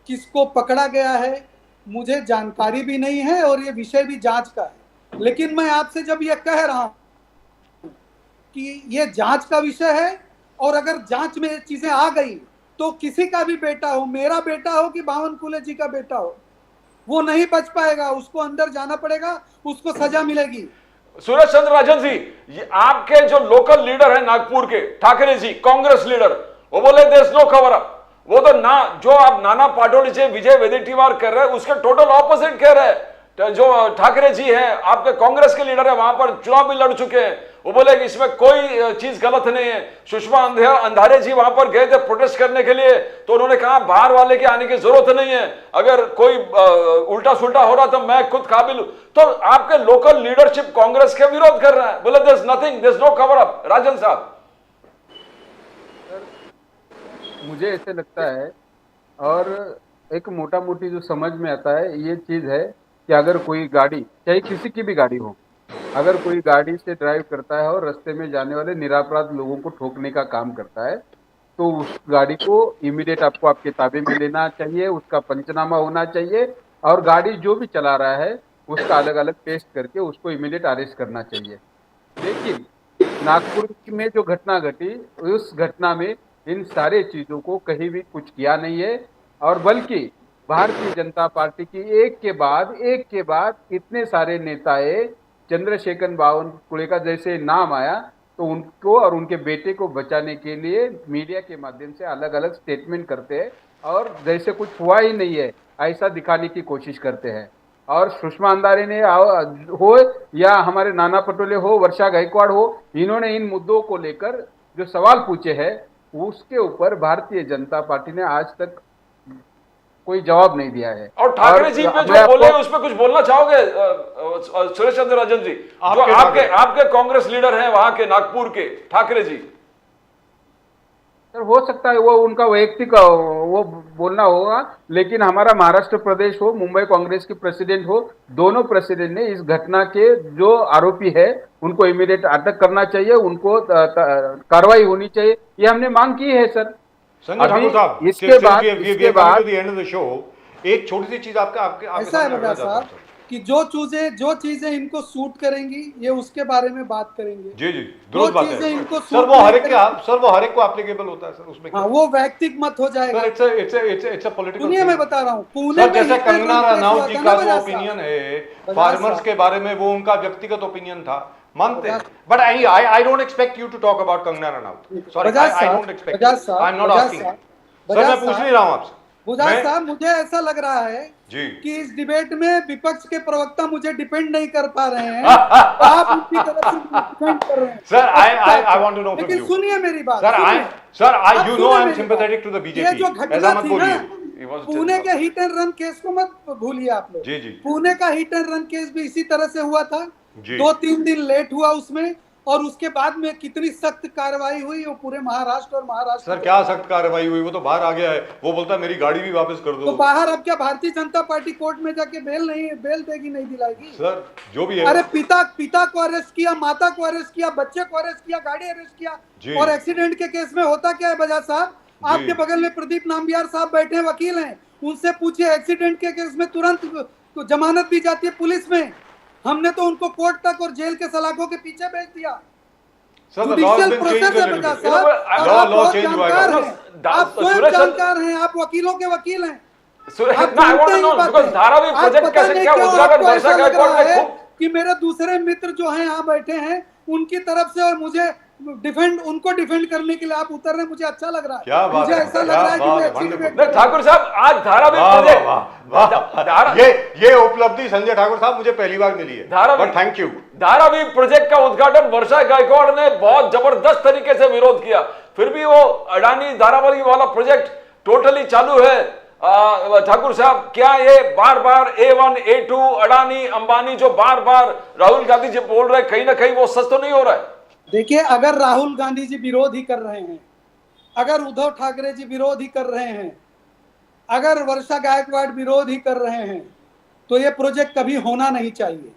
किसको पकड़ा गया है, मुझे जानकारी भी नहीं है और ये विषय भी जांच का है। लेकिन मैं आपसे जब ये कह रहा हूं कि ये जांच का विषय है और अगर जांच में ये चीजें आ गई तो किसी का भी बेटा हो, मेरा बेटा हो कि बावन कुले जी का बेटा हो, वो नहीं बच पाएगा, उसको अंदर जाना पड़ेगा, उसको सजा मिलेगी। सुरेश चंद्र राजन जी, ये आपके जो लोकल लीडर है नागपुर के, ठाकरे जी, कांग्रेस लीडर, वो बोले there is no cover up. वो तो ना, जो आप नाना पाटोले से विजय वेदेटीवार कर रहे हैं उसके टोटल ऑपोजिट कह रहे हैं। जो ठाकरे जी हैं, आपके कांग्रेस के लीडर है, वहां पर चुनाव भी लड़ चुके हैं, वो बोले कि इसमें कोई चीज गलत नहीं है। सुषमा अंधारे जी वहां पर गए थे प्रोटेस्ट करने के लिए, तो उन्होंने कहा बाहर वाले के आने की जरूरत नहीं है, अगर कोई उल्टा सुल्टा हो रहा तो मैं खुद काबिल हूं। तो आपके लोकल लीडरशिप कांग्रेस के विरोध कर रहा है, बोले there is nothing, there is no cover up. Rajan साहब, मुझे ऐसे लगता है, और एक मोटा मोटी जो समझ में आता है ये चीज है कि अगर कोई गाड़ी, चाहे किसी की भी गाड़ी हो, अगर कोई गाड़ी से ड्राइव करता है और रास्ते में जाने वाले निरपराध लोगों को ठोकने का काम करता है, तो उस गाड़ी को इमीडिएट आपको आपके ताबे में लेना चाहिए, उसका पंचनामा होना चाहिए, और गाड़ी जो भी चला रहा है उसका अलग अलग टेस्ट करके उसको इमीडिएट अरेस्ट करना चाहिए। लेकिन नागपुर में जो घटना घटी, उस घटना में इन सारे चीजों को कहीं भी कुछ किया नहीं है, और बल्कि भारतीय जनता पार्टी की एक के बाद इतने सारे नेताएं, चंद्रशेखर बावनकुळे का जैसे नाम आया तो उनको और उनके बेटे को बचाने के लिए मीडिया के माध्यम से अलग अलग स्टेटमेंट करते हैं और जैसे कुछ हुआ ही नहीं है ऐसा दिखाने की कोशिश करते हैं। और सुषमा अंधारे ने हो या हमारे नाना पटोले हो, वर्षा गायकवाड़ हो, इन्होंने इन मुद्दों को लेकर जो सवाल पूछे हैं उसके ऊपर भारतीय जनता पार्टी ने आज तक कोई जवाब नहीं दिया है। और ठाकरे जी पे जो बोले उस पर कुछ बोलना चाहोगे सुरेश चंद्र राजन जी, जो आपके कांग्रेस लीडर हैं वहां के नागपुर के ठाकरे जी? सर हो सकता है वो उनका वैयक्तिक वो बोलना होगा, लेकिन हमारा महाराष्ट्र प्रदेश हो, मुंबई कांग्रेस के प्रेसिडेंट हो, दोनों प्रेसिडेंट ने इस घटना के जो आरोपी है उनको इमीडिएट अटक करना चाहिए, उनको कार्रवाई होनी चाहिए, ये हमने मांग की है सर। संजय ठाकुर साहब, इसके बाद एंड ऑफ द शो एक छोटी सी चीज आपके ऐसा है बजाज साहब कि जो चीजें इनको सूट करेंगी ये उसके बारे में बात करेंगे। जी दुरुस्त बात है इनको सर, वो हर एक को एप्लीकेबल होता है सर, उसमें हाँ वो वैयक्तिक मत हो जाएगा। It's a political. पुणे में बता रहा हूँ, पुणे में जैसे कंगना रनौत जी का जो ओपिनियन है फार्मर्स के बारे में, वो उनका व्यक्तिगत ओपिनियन था, मानते हैं, but I don't expect you to talk about Kangana Ranaut. Sorry, I don't expect, I am not asking sir, मैं पूछ नहीं रहा हूं आपसे। बजाज साहब, मुझे ऐसा लग रहा है जी कि इस डिबेट में विपक्ष के प्रवक्ता मुझे डिपेंड नहीं कर पा रहे हैं, आप उनकी तरफ से डिपेंड कर रहे हैं sir. I want to know from you, लेकिन सुनिए मेरी बात sir, you know I am sympathetic to the BJP, ये जो घटना मत थी बोलिए। ना, पुणे के हिट एंड रन केस को मत भूलिए आप लोग। जी पुणे का हिट एंड रन केस भी इसी तरह से हुआ था, 2-3 दिन लेट हुआ उसमें, और उसके बाद में कितनी सख्त कार्रवाई हुई वो पूरे महाराष्ट्र सर, क्या सख्त कार्रवाई हुई? वो तो बाहर आ गया है, वो बोलता है मेरी गाड़ी भी वापस कर दो। तो बाहर अब क्या भारतीय जनता पार्टी कोर्ट में जाके बेल देगी, नहीं दिलाएगी? सर जो भी है, अरे पिता को अरेस्ट किया, माता को अरेस्ट किया, बच्चे को अरेस्ट किया, गाड़ी अरेस्ट किया, और एक्सीडेंट के केस में होता क्या है बजाज साहब? आपके बगल में प्रदीप नाम्बियार साहब बैठे हैं, वकील हैं, उनसे पूछिए, एक्सीडेंट के केस में तुरंत जमानत दी जाती है पुलिस में। हमने तो उनको कोर्ट तक और जेल के सलाखों के पीछे भेज दिया। जुडिशियल प्रोसेस है बजाज साहब, आप जानकार हैं, आप स्वयं जानकार हैं, आप वकीलों के वकील हैं। कि मेरे दूसरे मित्र जो हैं यहाँ बैठे हैं उनकी तरफ से, और मुझे उनको डिफेंड करने के लिए आप उतर रहे हैं, मुझे अच्छा लग रहा है। क्या बात मुझे ऐसा लग रहा है कि मैं अच्छी डिबेट। ठाकुर साहब, आज धारावी प्रोजेक्ट, ये उपलब्धि संजय ठाकुर साहब मुझे पहली बार मिली है, but thank you. Dharavi project का उद्घाटन वर्षा गायकवाड़ ने बहुत जबरदस्त तरीके से विरोध किया, फिर भी वो अडानी धारावी वाला प्रोजेक्ट टोटली चालू है। ठाकुर साहब, क्या ये बार बार A1 A2 अडानी अंबानी जो बार बार राहुल गांधी जी बोल रहे हैं, कहीं ना कहीं वो सच तो नहीं हो रहा है? देखिए, अगर राहुल गांधी जी विरोध ही कर रहे हैं, अगर उद्धव ठाकरे जी विरोध ही कर रहे हैं, अगर वर्षा गायकवाड़ विरोध ही कर रहे हैं, तो ये प्रोजेक्ट कभी होना नहीं चाहिए।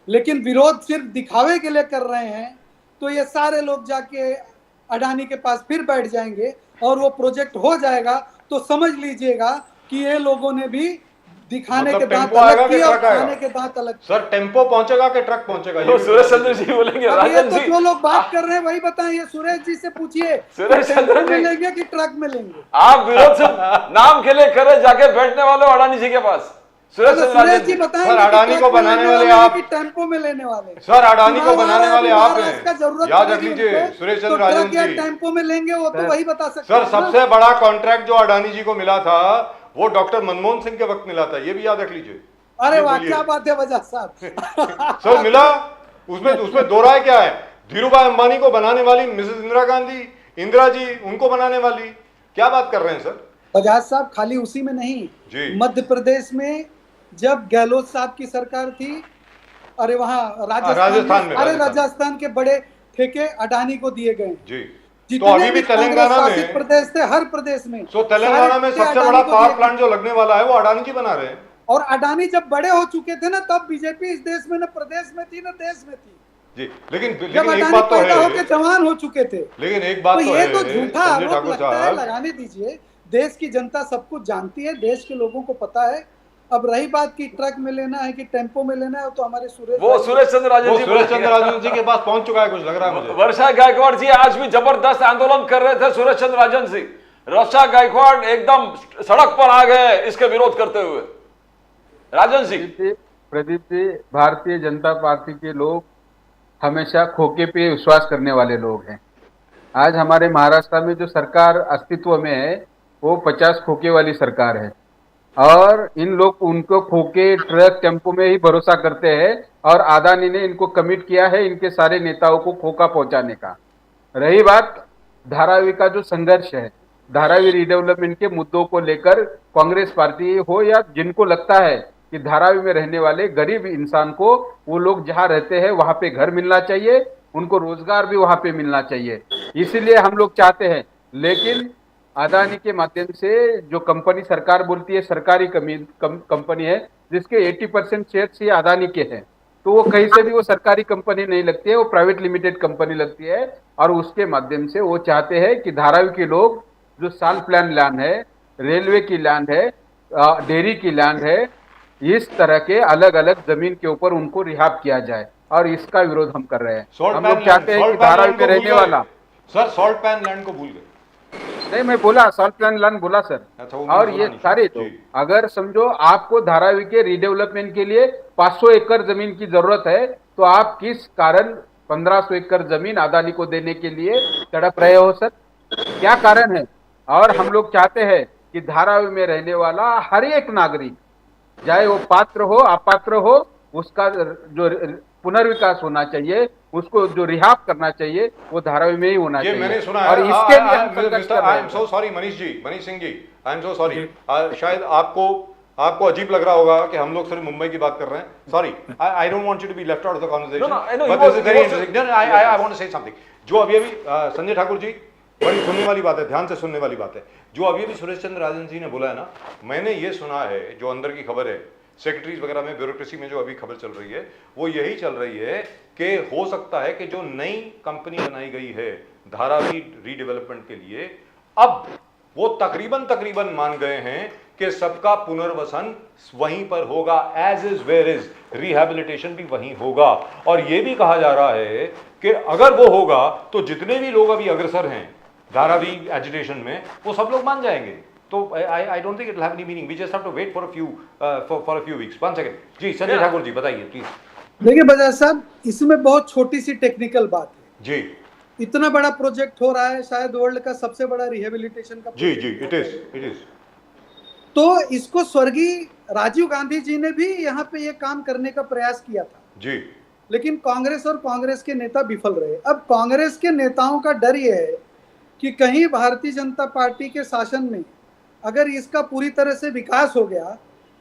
लेकिन विरोध सिर्फ दिखावे के लिए कर रहे हैं, तो ये सारे लोग जाके अडानी के पास फिर बैठ जाएंगे और वो प्रोजेक्ट हो जाएगा, तो समझ लीजिएगा कि ये लोगों ने भी दिखाने के दांत अलग किए और खाने के दांत अलग। सर, टेम्पो पहुंचेगा कि ट्रक पहुंचेगा? तो सुरेश चंद्र जी बोलेंगे, राजन जी, जो लोग बात कर रहे हैं वही बताएं। ये सुरेश जी से पूछिए, सुरेश चंद्र जी लेंगे कि ट्रक में लेंगे? आप विरोध से नाम के लिए करे, जाके बैठने वाले अडानी जी के पास। सुरेश जी बताएं, सर, अडानी को बनाने वाले आप, टेम्पो में लेने वाले? सर, अडानी को बनाने वाले आप हैं, इसका जरूरत याद रख लीजिए सुरेश चंद्र राजन जी। टेम्पो में लेंगे वो तो वही बता सकते सर, सबसे बड़ा कॉन्ट्रैक्ट जो अडानी जी को मिला था वो डॉक्टर मनमोहन सिंह के वक्त मिला था, ये भी याद रख लीजिए। अरे वाह, क्या बात है बजाज साहब। सर मिला, उसमें दो राय क्या है? धीरूभाई अंबानी को बनाने वाली मिसेस इंदिरा गांधी, इंदिरा जी उनको बनाने वाली, क्या बात कर रहे हैं सर? बजाज साहब, खाली उसी में नहीं जी, मध्य प्रदेश में जब गहलोत साहब की सरकार थी, अरे वहां राजस्थान में, अरे राजस्थान के बड़े ठेके अडानी को दिए गए जी। तो जितने अभी भी कांग्रेस तेलंगाना शासित में प्रदेश थे, हर प्रदेश में तो तेलंगाना में सारे सबसे अडानी बड़ा को पावर दिए। प्लांट जो लगने वाला है वो अडानी जी बना रहे हैं। और अडानी जब बड़े हो चुके थे ना, तब बीजेपी इस देश में न प्रदेश में थी न देश में थी। जी, लेकिन जब एक अडानी बात तो पैदा है, होकर जवान हो चुके थे। लेकिन एक बात तो तो ये है तो झूठा संजय आरोप ठाकुर लगता है, साहब, लगाने दीजिए। देश की जनता सब कुछ जानती है, देश के लोगों को पता है। अब रही बात कि ट्रक में लेना है कि टेम्पो में लेना है, तो हमारे वो सुरेश चंद्र राजन वो जी सुरेश चंद्र राजन जी के पास पहुंच चुका है, कुछ लग रहा है मुझे। वर्षा गायकवाड़ जी आज भी जबरदस्त आंदोलन कर रहे थे। सुरेश चंद्र राजन जी, वर्षा गायकवाड़ एकदम सड़क पर आ गए इसके विरोध करते हुए। राजन जी, प्रदीप जी, भारतीय जनता पार्टी के लोग हमेशा खोखे पे विश्वास करने वाले लोग हैं। आज हमारे महाराष्ट्र में जो सरकार अस्तित्व में है वो 50 खोखे वाली सरकार है, और इन लोग उनको खोखे ट्रक टेम्पो में ही भरोसा करते हैं, और अदानी ने इनको कमिट किया है इनके सारे नेताओं को खोखा पहुंचाने का। रही बात धारावी का जो संघर्ष है, धारावी रिडेवलपमेंट के मुद्दों को लेकर कांग्रेस पार्टी हो या जिनको लगता है कि धारावी में रहने वाले गरीब इंसान को, वो लोग जहां रहते हैं वहां पे घर मिलना चाहिए, उनको रोजगार भी वहां पे मिलना चाहिए, इसीलिए हम लोग चाहते हैं। लेकिन अदानी के माध्यम से जो कंपनी सरकार बोलती है सरकारी कंपनी है, जिसके 80% शेयर्स ही अदानी के हैं, तो वो कहीं से भी वो सरकारी कंपनी नहीं लगती है, वो प्राइवेट लिमिटेड कंपनी लगती है। और उसके माध्यम से वो चाहते हैं कि धारावी के लोग जो साल प्लान लैंड है, रेलवे की लैंड है, डेयरी की लैंड है, इस तरह के अलग अलग जमीन के ऊपर उनको रिहाब किया जाए, और इसका विरोध हम कर रहे हैं। हम लोग चाहते हैं कि धारावी में रहने वाला, सर सॉल्ट पैन लैंड को भूल गए। नहीं मैं बोला सॉल्ट प्लान लैंड बोला सर। अच्छा, वो और मैंने ये सुना नहीं। सारे लोग, जी। अगर समझो आपको धारावी के रिडेवलपमेंट के लिए 500 एकड़ जमीन की जरूरत है, तो आप किस कारण 1500 एकड़ जमीन अदानी को देने के लिए तड़प रहे हो सर? क्या कारण है? और हम लोग चाहते हैं कि धारावी में रहने वाला हर एक नागरिक, चाहे वो पात्र हो अपात्र हो, उसका जो पुनर्विकास होना चाहिए, उसको जो रिहाब करना चाहिए वो धारावी में ही होना ये चाहिए। मैंने सुना है। और इसके लिए हम संघर्ष कर रहे आई एम हैं। So sorry Manish ji, Manish Singh ji, I am so sorry. शायद आपको अजीब लग रहा होगा कि हम लोग सिर्फ मुंबई की बात कर रहे हैं। Sorry, I don't want you to be left out of the conversation, No, no, I know, but he this is very was- interesting. I want to say something. जो अभी संजय ठाकुर जी, बड़ी सुनने वाली बात है, ध्यान से सुनने वाली बात है। जो अभी सुरेश चंद्र राजन जी ने बोला है ना, मैंने ये सुना है, जो अंदर की खबर है सेक्रेटरीज वगैरह में, ब्यूरोक्रेसी में जो अभी खबर चल रही है, वो यही चल रही है कि हो सकता है कि जो नई कंपनी बनाई गई है धारावी रीडेवलपमेंट के लिए, अब वो तकरीबन मान गए हैं कि सबका पुनर्वसन वहीं पर होगा, as is where is, rehabilitation भी वहीं होगा। और ये भी कहा जा रहा है कि अगर वो होगा तो जितने भी लोग अभी अग्रसर हैं धारावी एजिटेशन में, वो सब लोग मान जाएंगे। तो I don't think it will have any meaning. We just have to wait for a few weeks. 1 second. जी संजय ठाकुर जी बताइए प्लीज। देखिए बजाज साहब, इसमें बहुत छोटी सी टेक्निकल बात है। जी इतना बड़ा प्रोजेक्ट हो रहा है, शायद वर्ल्ड का सबसे बड़ा रिहेबिलिटेशन का जी project जी, इट इज। तो इसको स्वर्गीय राजीव गांधी जी ने भी यहाँ पे ये काम करने का प्रयास किया था जी लेकिन कांग्रेस और कांग्रेस के नेता विफल रहे। अब कांग्रेस के नेताओं का डर ये है कि कहीं भारतीय जनता पार्टी के शासन में अगर इसका पूरी तरह से विकास हो गया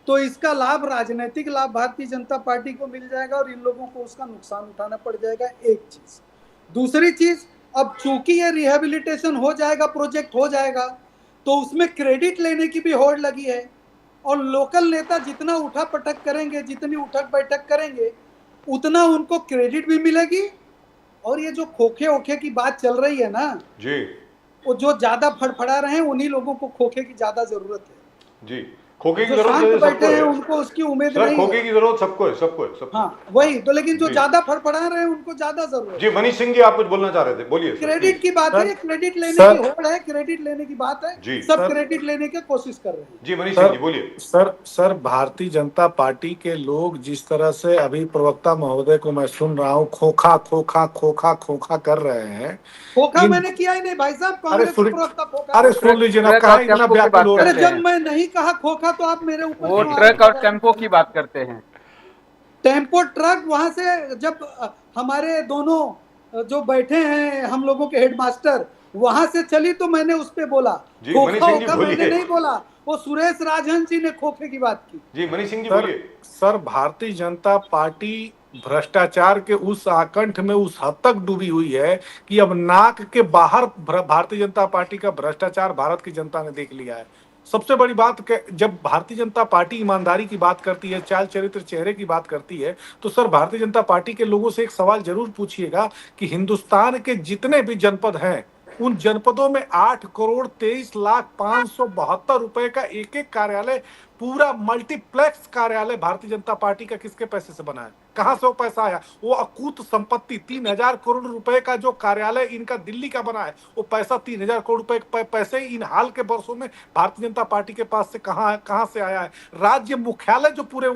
तो इसका लाभ, राजनीतिक लाभ भारतीय जनता पार्टी को मिल जाएगा और इन लोगों को उसका नुकसान उठाना पड़ जाएगा। एक चीज। दूसरी चीज, अब चूंकि ये रिहेबिलिटेशन हो जाएगा, प्रोजेक्ट हो जाएगा, तो उसमें क्रेडिट लेने की भी होड़ लगी है, और लोकल नेता जितना उठा पटक करेंगे, जितनी उठक बैठक करेंगे, उतना उनको क्रेडिट भी मिलेगी। और ये जो खोखे ओखे की बात चल रही है ना जी, वो जो ज्यादा फड़फड़ा रहे हैं उन्हीं लोगों को खोखे की ज्यादा जरूरत है। जी खोखे की जो जरूरत शांत है बैठे सबको हैं है। उनको उसकी उम्मीद सर नहीं खोखे है। की जरूरत सबको है, सबको है, सबको। हाँ वही तो, लेकिन जो जी। ज्यादा फड़फड़ा रहे हैं उनको ज्यादा जरूरत है। जी मनीष सिंह जी आप कुछ बोलना चाह रहे थे, बोलिए सर, क्रेडिट की बात सर, है, क्रेडिट लेने सर, की होड़ है, क्रेडिट लेने की बात है, जी। सब सर, क्रेडिट लेने की कोशिश कर रहे हैं। जी मनीष सिंह जी बोलिए। सर भारतीय जनता पार्टी के लोग जिस तरह से अभी प्रवक्ता महोदय को मैं सुन रहा हूँ खोखा खोखा खोखा खोखा कर रहे हैं। खोखा इन- मैंने किया ही नहीं भाई साहब, कांग्रेस के प्रवक्ता खोखा। अरे सुन लीजिए ना, कहा इतना व्याकुल हो अरे रहे जब मैं नहीं कहा खोखा तो आप मेरे ऊपर वो क्यों ट्रक आरोप और टेम्पो की बात करते हैं। टेम्पो ट्रक वहां से जब हमारे दोनों जो बैठे हैं हम लोगों के हेडमास्टर वहां से चली तो मैंने उस पे बोला। जी, खोखा मनीष सिंह जी होगा मैंने बोलिए। नहीं बोला, वो सुरेश राजन जी ने खोखे की बात की। जी मनीष सिंह जी सर, बोलिए। सर भारतीय जनता पार्टी भ्रष्टाचार के उस आकंठ में उस हद तक डूबी हुई है कि अब नाक के बाहर भारतीय जनता पार्टी का भ्रष्टाचार भारत की जनता ने देख लिया है। सबसे बड़ी बात जब भारतीय जनता पार्टी ईमानदारी की बात करती है, चाल चरित्र चेहरे की बात करती है, तो सर भारतीय जनता पार्टी के लोगों से एक सवाल जरूर पूछिएगा कि हिंदुस्तान के जितने भी जनपद हैं उन जनपदों में 8,23,572 रुपए का एक एक कार्यालय, पूरा मल्टीप्लेक्स कार्यालय भारतीय जनता पार्टी का किसके पैसे से बना है? कहां से वो पैसा आया? वो अकूत संपत्ति 3,000 करोड़ रुपए का जो कार्यालय इनका दिल्ली का बना है, वो पैसा 3,000 करोड़ रुपए पैसे इन हाल के वर्षों में भारतीय जनता पार्टी के पास से कहां से आया है? राज्य मुख्यालय जो पूरे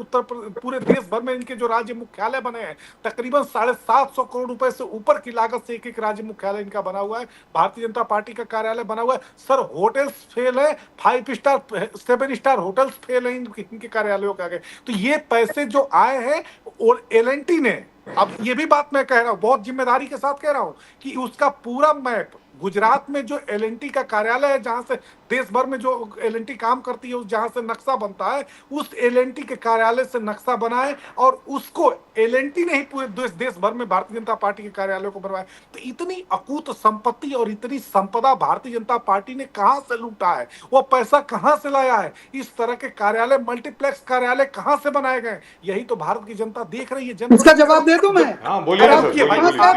देश भर में इनके जो राज्य मुख्यालय बने हैं, तकरीबन 750 करोड़ रुपए से ऊपर की लागत से एक एक राज्य मुख्यालय इनका बना हुआ है, भारतीय जनता पार्टी का कार्यालय बना हुआ है। सर होटल्स फेल है, 5 स्टार 7 स्टार होटल्स फेल है इनके कार्यालयों के आगे। तो ये पैसे जो आए हैं और एलएनटी ने, अब ये भी बात मैं कह रहा हूं, बहुत जिम्मेदारी के साथ कह रहा हूं कि उसका पूरा मैप गुजरात में जो एलएनटी का कार्यालय है, जहां से देश भर में जो एलएनटी काम करती है, जहां से नक्शा बनता है, उस एलएनटी के कार्यालय से नक्शा बनाए और उसको एलएनटी ने ही पूरे देश भर में भारतीय जनता पार्टी के कार्यालयों को बनवाया। तो इतनी अकूत संपत्ति और इतनी संपदा भारतीय जनता पार्टी ने कहां से लूटा है? वो पैसा कहां से लाया है? इस तरह के कार्यालय, मल्टीप्लेक्स कार्यालय कहां से बनाए गए? यही तो भारत की जनता देख रही है। इसका जवाब दे दूं मैं? हाँ बोलिए ना सर,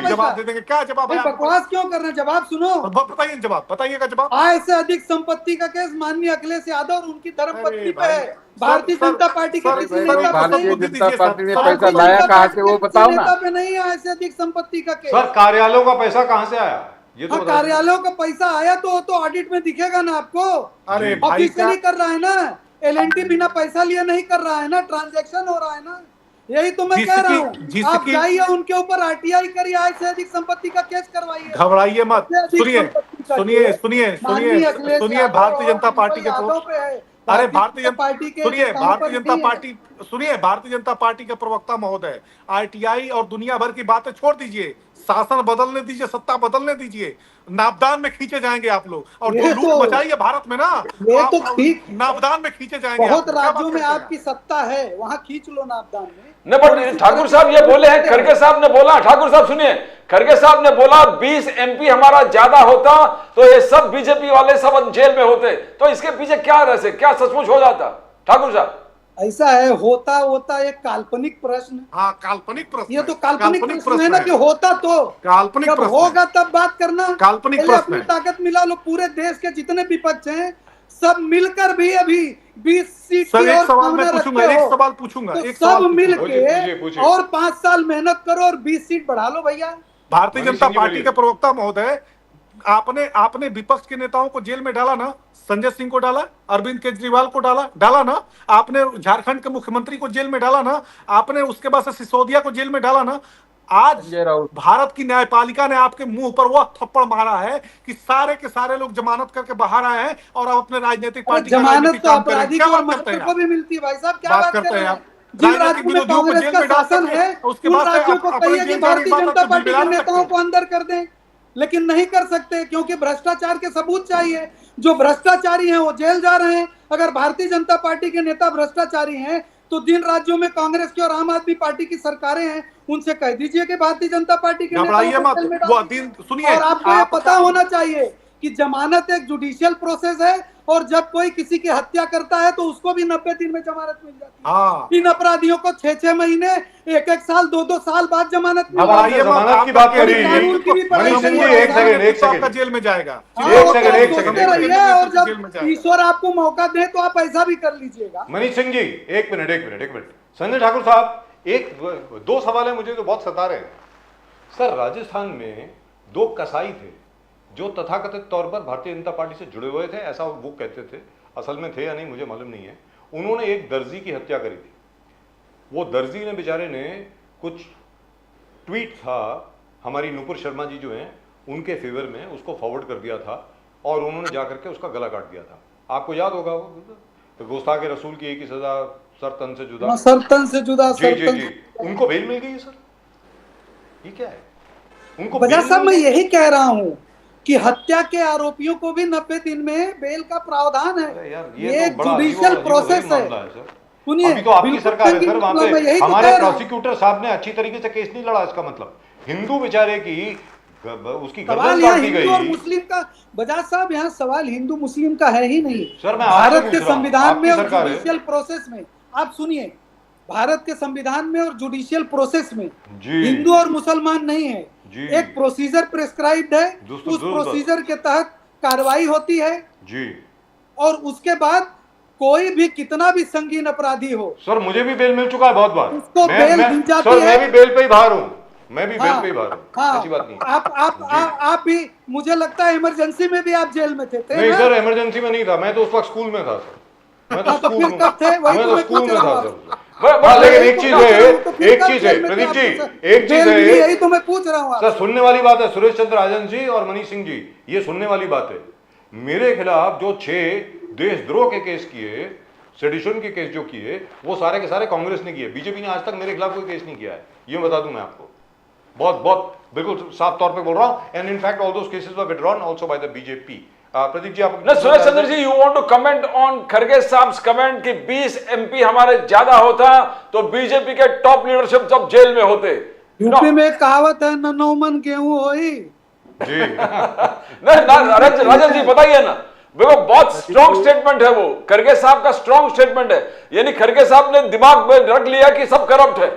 जवाब दे देंगे। क्या जवाब है? बकवास क्यों कर रहे हैं? जवाब सुनो। बताइए जवाब, बताइएगा जवाब। आय से अधिक संपत्ति का केस माननीय अखिलेश यादव और उनकी धर्मपत्नी पे है। भारतीय जनता पार्टी के किसी नेता भारतीय जनता पार्टी ने पैसा लाया कहाँ से वो बताओ ना। पे नहीं आय से अधिक संपत्ति का केस। सर कार्यालयों का पैसा कहां से आया ये तो कार्यालयों का पैसा आया तो ऑडिट में दिखेगा ना आपको। अरे ऑफिशियली कर रहा है ना, एलएनटी बिना पैसा लिए नहीं कर रहा है ना, ट्रांजैक्शन हो रहा है ना। यही तो मैं कह रहा हूँ, आप जाइए उनके ऊपर आरटीआई करिए, आय से अधिक संपत्ति का केस करवाइए। घबराइए मत। सुनिए भारतीय जनता पार्टी के अरे भारतीय जनता पार्टी के प्रवक्ता महोदय, आरटीआई और दुनिया भर की बातें छोड़ दीजिए, शासन बदलने दीजिए, सत्ता बदलने दीजिए, नापदान में खींचे जाएंगे आप लोग। और जो लूट मचाई है भारत में ना, ये तो ठीक, नापदान में खींचे जाएंगे। बहुत राज्यों में आपकी सत्ता है, वहां खींच लो नापदान में। नहीं बट ठाकुर साहब ये बोले हैं, खड़गे साहब ने बोला, ठाकुर साहब सुनिए, खड़गे साहब ने बोला 20 एमपी हमारा ज्यादा होता तो ये सब बीजेपी वाले सब जेल में होते। तो इसके पीछे क्या रहस्य, क्या सचमुच हो जाता? ठाकुर साहब ऐसा है, होता एक काल्पनिक प्रश्न। हाँ काल्पनिक प्रश्न, ये तो काल्पनिक प्रश्न है ना कि होता तो काल्पनिक प्रश्न होगा तब बात करना। काल्पनिक प्रश्न अपनी ताकत मिला लो, पूरे देश के जितने विपक्ष हैं सब मिलकर भी अभी 20 सीट सर की एक और सवाल मैं पूछूंगा, एक सवाल पूछूंगा, तो एक सब मिलके पूछिए। और 5 साल मेहनत करो और 20 सीट बढ़ा लो भैया। भारतीय जनता पार्टी के प्रवक्ता महोदय, आपने विपक्ष के नेताओं को जेल में डाला ना, संजय सिंह को डाला, अरविंद केजरीवाल को डाला ना, आपने झारखंड के मुख्यमंत्री को जेल में डाला ना, आपने उसके बाद से सिसोदिया को जेल में डाला ना। आज भारत की न्यायपालिका ने आपके मुंह पर वो थप्पड़ मारा है कि सारे के सारे लोग जमानत करके बाहर आए हैं और अब अपने राजनीतिक पार्टी जमानत तो अपराधी को भी मिलती है। भाई साहब क्या बात करते हैं आप? जिन राज्यों में कांग्रेस का शासन है उन राज्यों को कहिए कि भारतीय जनता पार्टी के नेताओं को अंदर कर दें, लेकिन नहीं कर सकते क्योंकि भ्रष्टाचार के सबूत चाहिए। जो भ्रष्टाचारी हैं वो जेल जा रहे हैं। अगर भारतीय जनता पार्टी के नेता भ्रष्टाचारी हैं तो जिन राज्यों में कांग्रेस की और आम आदमी पार्टी की सरकारें हैं उनसे कह दीजिए कि भारतीय जनता पार्टी के सुनिए, और आपको ये पता होना चाहिए कि जमानत एक जुडिशियल प्रोसेस है और जब कोई किसी की हत्या करता है तो उसको भी 90 दिन में जमानत मिल जाती है। इन अपराधियों को 6-6 महीने, 1-1 साल, 2-2 साल बाद जमानत मिल जाती है। जमानत की बात कर रही है जेल में जाएगा। एक सेकंड और जब ईश्वर आपको मौका दे तो आप ऐसा भी कर लीजिएगा। मनीष सिंह जी एक मिनट। संजय ठाकुर साहब, दो सवाल है मुझे जो बहुत सता रहे हैं। सर राजस्थान में 2 कसाई थे जो तथाकथित तौर पर भारतीय जनता पार्टी से जुड़े हुए थे, ऐसा वो कहते थे, असल में थे या नहीं मुझे मालूम नहीं है। उन्होंने एक दर्जी की हत्या करी थी। वो दर्जी ने बेचारे ने कुछ ट्वीट था हमारी नुपुर शर्मा जी जो हैं उनके फेवर में, उसको फॉरवर्ड कर दिया था और उन्होंने जाकर के उसका गला काट दिया था। आपको याद होगा वो तो गुस्ताखे रसूल की एक ही सजा, सर तन से जुदा। सर तन से जुदा। जी। उनको बेल मिल गई सर, ये क्या है? उनको वजह साहब मैं यही कह रहा हूँ कि हत्या के आरोपियों को भी 90 दिन में बेल का प्रावधान है। यार ये एक जुडिशियल प्रोसेस है। सुनिए, अभी तो आपकी बिल्कुल सरकार है तंगी सर, वहां मतलब मैं पे यही तो हमारे कह रहा हूं। प्रोसिक्यूटर साहब ने अच्छी तरीके से केस नहीं लड़ा, इसका मतलब हिंदू बेचारे की उसकी सवाल गर्दन यहाँ काट दी हिंदू और गई। मुस्लिम का, बजाज साहब, यहाँ सवाल हिंदू मुस्लिम का है ही नहीं। सर, मैं आपसे भारत पूछ के रहा हूं, संविधान में आपकी और सरकार है। जुडिशियल प्रोसेस में, आप सुनिए, भारत के संविधान में और जुडिशियल प्रोसेस में जी। हिंदू और मुसलमान नहीं है। जी। एक प्रोसीजर प्रिस्क्राइब्ड है, दोस्तों, उस दोस्तों। प्रोसीजर के तहत कार्रवाई होती है, जी और उसके बाद कोई भी कितना भी संगीन अपराधी हो, सर, मुझे भी बेल मिल चुका है बहुत बार। उसको बेल दी जाती सर, है। मैं भी बेल पे ही बाहर हूँ, मैं भी बेल हाँ, पे ही बाहर हूँ, हाँ, ऐसी बात नहीं। आप भी, मुझे लगता है इमरजेंसी में भी आप जेल में थे नहीं ना? सर, इमरजेंसी में नहीं था, मैं तो उस वक्त स्कूल में था सर, मैं तो हाँ, तो स्कूल फिर कब थे? वही मैं तो तो मैं स्कूल पूछ में रहा था हूँ सर। बस हाँ, लेकिन यही एक तो चीज पूछ रहा है, हूँ, तो फिर एक कब चीज जेल है में थे प्रदीप आप? जी, तो एक चीज बेल मिली, है यही तो मैं पूछ रहा हूँ सर, आपसे। सुनने वाली बात है सुरेश चंद्र राजन जी और मनीष सिंह जी, ये सुनने वाली बात है। मेरे खिलाफ जो 6 देशद्रोह के केस किए, सेडिशन के केस जो किए, वो सारे के सारे कांग्रेस ने किए, बीजेपी ने आज तक मेरे खिलाफ कोई केस नहीं किया है, ये बता दूं मैं आपको, बहुत बहुत बिल्कुल साफ तौर पे बोल रहा हूं। And in fact all those cases were withdrawn also by the BJP. Pradeep ji, आप ना Suresh Chandra ji, you want to comment on Kharge साहब कमेंट कि 20 एमपी हमारे ज्यादा होता तो बीजेपी के टॉप लीडरशिप जब जेल में होते। यूपी में एक कहावत है, न नौमन गेहूं होई। जी नहीं, राजन जी बताइए ना, वो बहुत स्ट्रॉन्ग स्टेटमेंट है, वो खरगे साहब का स्ट्रॉन्ग स्टेटमेंट है, यानी खरगे साहब ने दिमाग में रख लिया कि सब करप्ट है।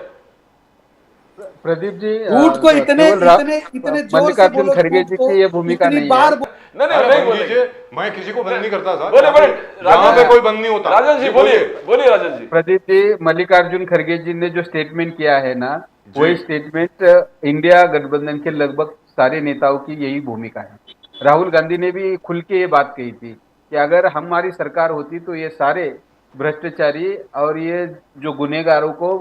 प्रदीप जी, झूठ को इतने केवल इतने जोर से मल्लिकार्जुन बोलो, खड़गे झूठ जी को की ये भूमिका इतनी नहीं बार है। नहीं अरे नहीं बंद बोलेंगे। कीजिए, मैं किसी को बंद नहीं करता था, बोलिए बोलिए यहाँ पे कोई बंद नहीं होता। राजन जी, बोलिए बोलिए राजन जी। प्रदीप जी, मल्लिकार्जुन खड़गे जी ने जो स्टेटमेंट किया है ना, जी। वही स्टेटमेंट इंडिया गठबंधन के लगभग सारे नेताओं की यही भूमिका है। राहुल गांधी ने भी खुल के ये बात कही थी कि अगर हमारी सरकार होती तो ये सारे भ्रष्टाचारी और ये जो गुनहगारों को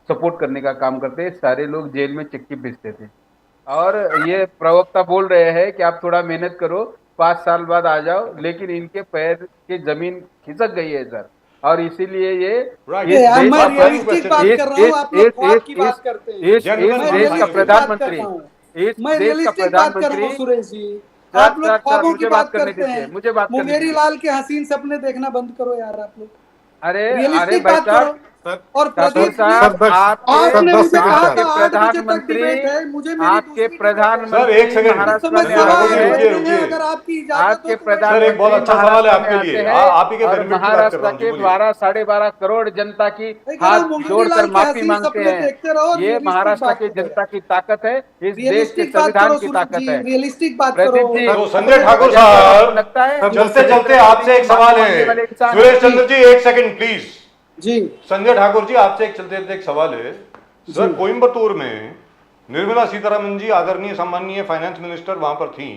सपोर्ट करने का काम करते, सारे लोग जेल में चिक्की पीसते थे। और ये प्रवक्ता बोल रहे हैं कि आप थोड़ा मेहनत करो, 5 साल बाद आ जाओ, लेकिन इनके पैर की जमीन खिसक गई है सर, और इसीलिए ये Right. इस यार, देश मैं का रियलिस्टिक बात कर रहा हूँ, आप लोग ख्वाब की बात करते हैं। इस मैं देश का रियलिस्टिक बात कर प्रधानमंत्री, रहा हूँ, इस मैं देश का रियलिस्टिक बात कर रहा प्रधानमंत्री, हूँ सुरेश जी। सर, आप लोग सर, ख्वाबों मुझे की बात बात करने करते दीजिए, हैं। मुझे बात करने मुंगेरी दीजिए। लाल के हसीन सपने देखना बंद करो यार, आप लोग अरे रियलिस्टिक भाई बात साहब, करो। और ठाकुर प्रदीप जी, साहब, आपने दस मुझे सेकंड कहा साहब। था 8 बजे तक प्रधानमंत्री, डिबेट है, मुझे मेरी आपके दूसरी डिबेट है। प्रधानमंत्री सर, एक सेकंड। महाराष्ट्र तो मैं में सर, सवाल आते रुकिए, हैं। रुकिए, करने हैं, रुकिए। अगर आपकी इजाजत आपके हो तो मैं सर, प्रधानमंत्री एक बहुत अच्छा सवाल है महाराष्ट्र में आपके लिए। आते हैं, आप ही के और बेनिफिट की बात कर महाराष्ट्र रहा हूँ जी, के बोलिए। 12-12.5 करोड़ जनता की भाई, कह रहा हूं, हाथ मुंगेरी जोड़कर लाल के माफी हसीन मांगते सपने देखते रहो और हैं। ये रियलिस्टिक महाराष्ट्र बात की करो जनता की ताकत है, इस देश के रियलिस्टिक बात संविधान करो की सूरज ताकत जी, है। रियलिस्टिक बात प्रदीप करो। जी, तो संजय ठाकुर जब आपको साहब, लगता है चलते चलते आपसे एक सवाल मांगने वाले है। इंसान सुरेश हैं। चंद्र जी, एक सेकंड प्लीज। जी संजय ठाकुर जी, आपसे एक चलते चलते एक सवाल है। सर, जी। कोयम्बतूर में निर्मला सीतारमन जी, आदरणीय सम्माननीय फाइनेंस मिनिस्टर वहां पर थी।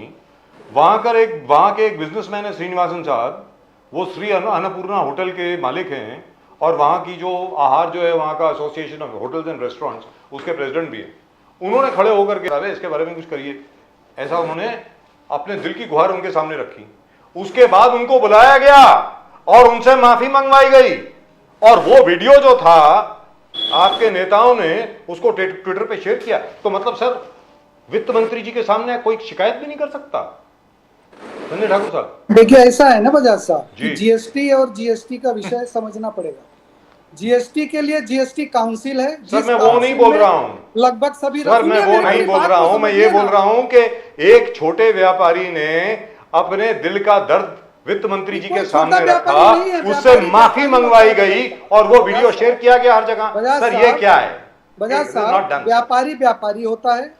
वहां के एक बिजनेसमैन है श्रीनिवासन साहब, वो श्री अन्नपूर्णा होटल के मालिक हैं, और वहां की जो आहार जो है, वहां का association of hotels and restaurants, उसके प्रेसिडेंट भी हैं। उन्होंने खड़े होकर के, अरे इसके बारे में कुछ करिए, ऐसा उन्होंने अपने दिल की गुहार उनके सामने रखी। उसके बाद उनको बुलाया गया और उनसे माफी मंगवाई गई, और वो वीडियो जो था आपके नेताओं ने उसको ट्विटर पे शेयर किया। तो मतलब सर, वित्त मंत्री जी के सामने कोई शिकायत भी नहीं कर सकता? संजय ठाकुर साहब, देखिए, ऐसा है ना बजाज साहब जी। कि जीएसटी और जीएसटी का विषय समझना पड़ेगा। जीएसटी के लिए जीएसटी काउंसिल है। सर, जिस मैं वो नहीं काउंसिल बोल में रहा हूं लगभग सभी, सर, मैं वो नहीं बोल रहा हूं, मैं ये बोल रहा हूं कि एक छोटे व्यापारी ने अपने दिल का दर्द वित्त मंत्री जी के कोई सामने छोटा रखा, व्यापारी नहीं है, उससे व्यापारी माफी व्यापारी मंगवाई व्यापारी गई और वो वीडियो शेयर किया गया हर जगह। बजाज सर, ये साहब, क्या है? बजाज It is not साहब, done, sir. व्यापारी व्यापारी होता है।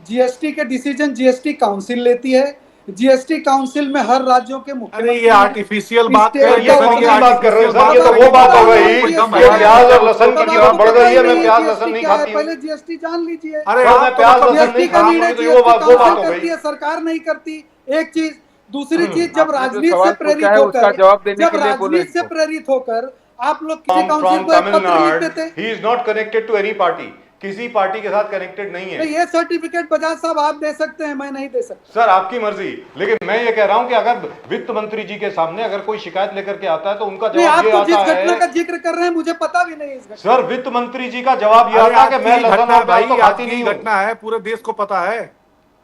जीएसटी के डिसीजन जीएसटी काउंसिल लेती है। जीएसटी काउंसिल में हर राज्यों के अरे मुख्यमंत्री ये आर्टिफिशियल बात स्टेट कर सर, ये का कौन सी होगा। बात कर रहे हैं सर? ये तो वो बात हो गई कि प्याज और लहसुन की कीमत बढ़ गई है, मैं प्याज लहसुन नहीं खाती हूँ। पहले जीएसटी जान लीजिए। अरे सर, मैं आप तो प्याज मतलब लहसुन जीएसटी नहीं का खाती निर्णय हूँ, तो जीएसटी वो बात काउंसिल हो करती गई। है, सरकार नहीं करती। एक चीज, दूसरी चीज, जब आपने जो राजनीति सवाल से प्रेरित पूछा है, उसका होकर, जवाब देने जब के लिए बोलो राजनीति से इसको। प्रेरित होकर आप लोग किसी From काउंसिल को एक पत्र Tamil लिखते थे। Nadu, he is not connected to any party. किसी पार्टी के साथ कनेक्टेड नहीं तो है। ये सर्टिफिकेट बजाज साहब आप दे सकते हैं, मैं नहीं दे सकता। सर, आपकी मर्जी, लेकिन मैं ये कह रहा हूं कि अगर वित्त मंत्री जी के सामने अगर कोई शिकायत लेकर के आता है तो उनका नहीं, जवाब आप ये तो जिस आता घटना का है। जिक्र कर रहे हैं मुझे पता भी नहीं इस घटना। सर, वित्त मंत्री जी का जवाब ये अरे आता है कि आज मैं की लहसुन घटना और प्याज भाई, तो आज खाती की नहीं हूं। घटना है, पूरे देश को पता है।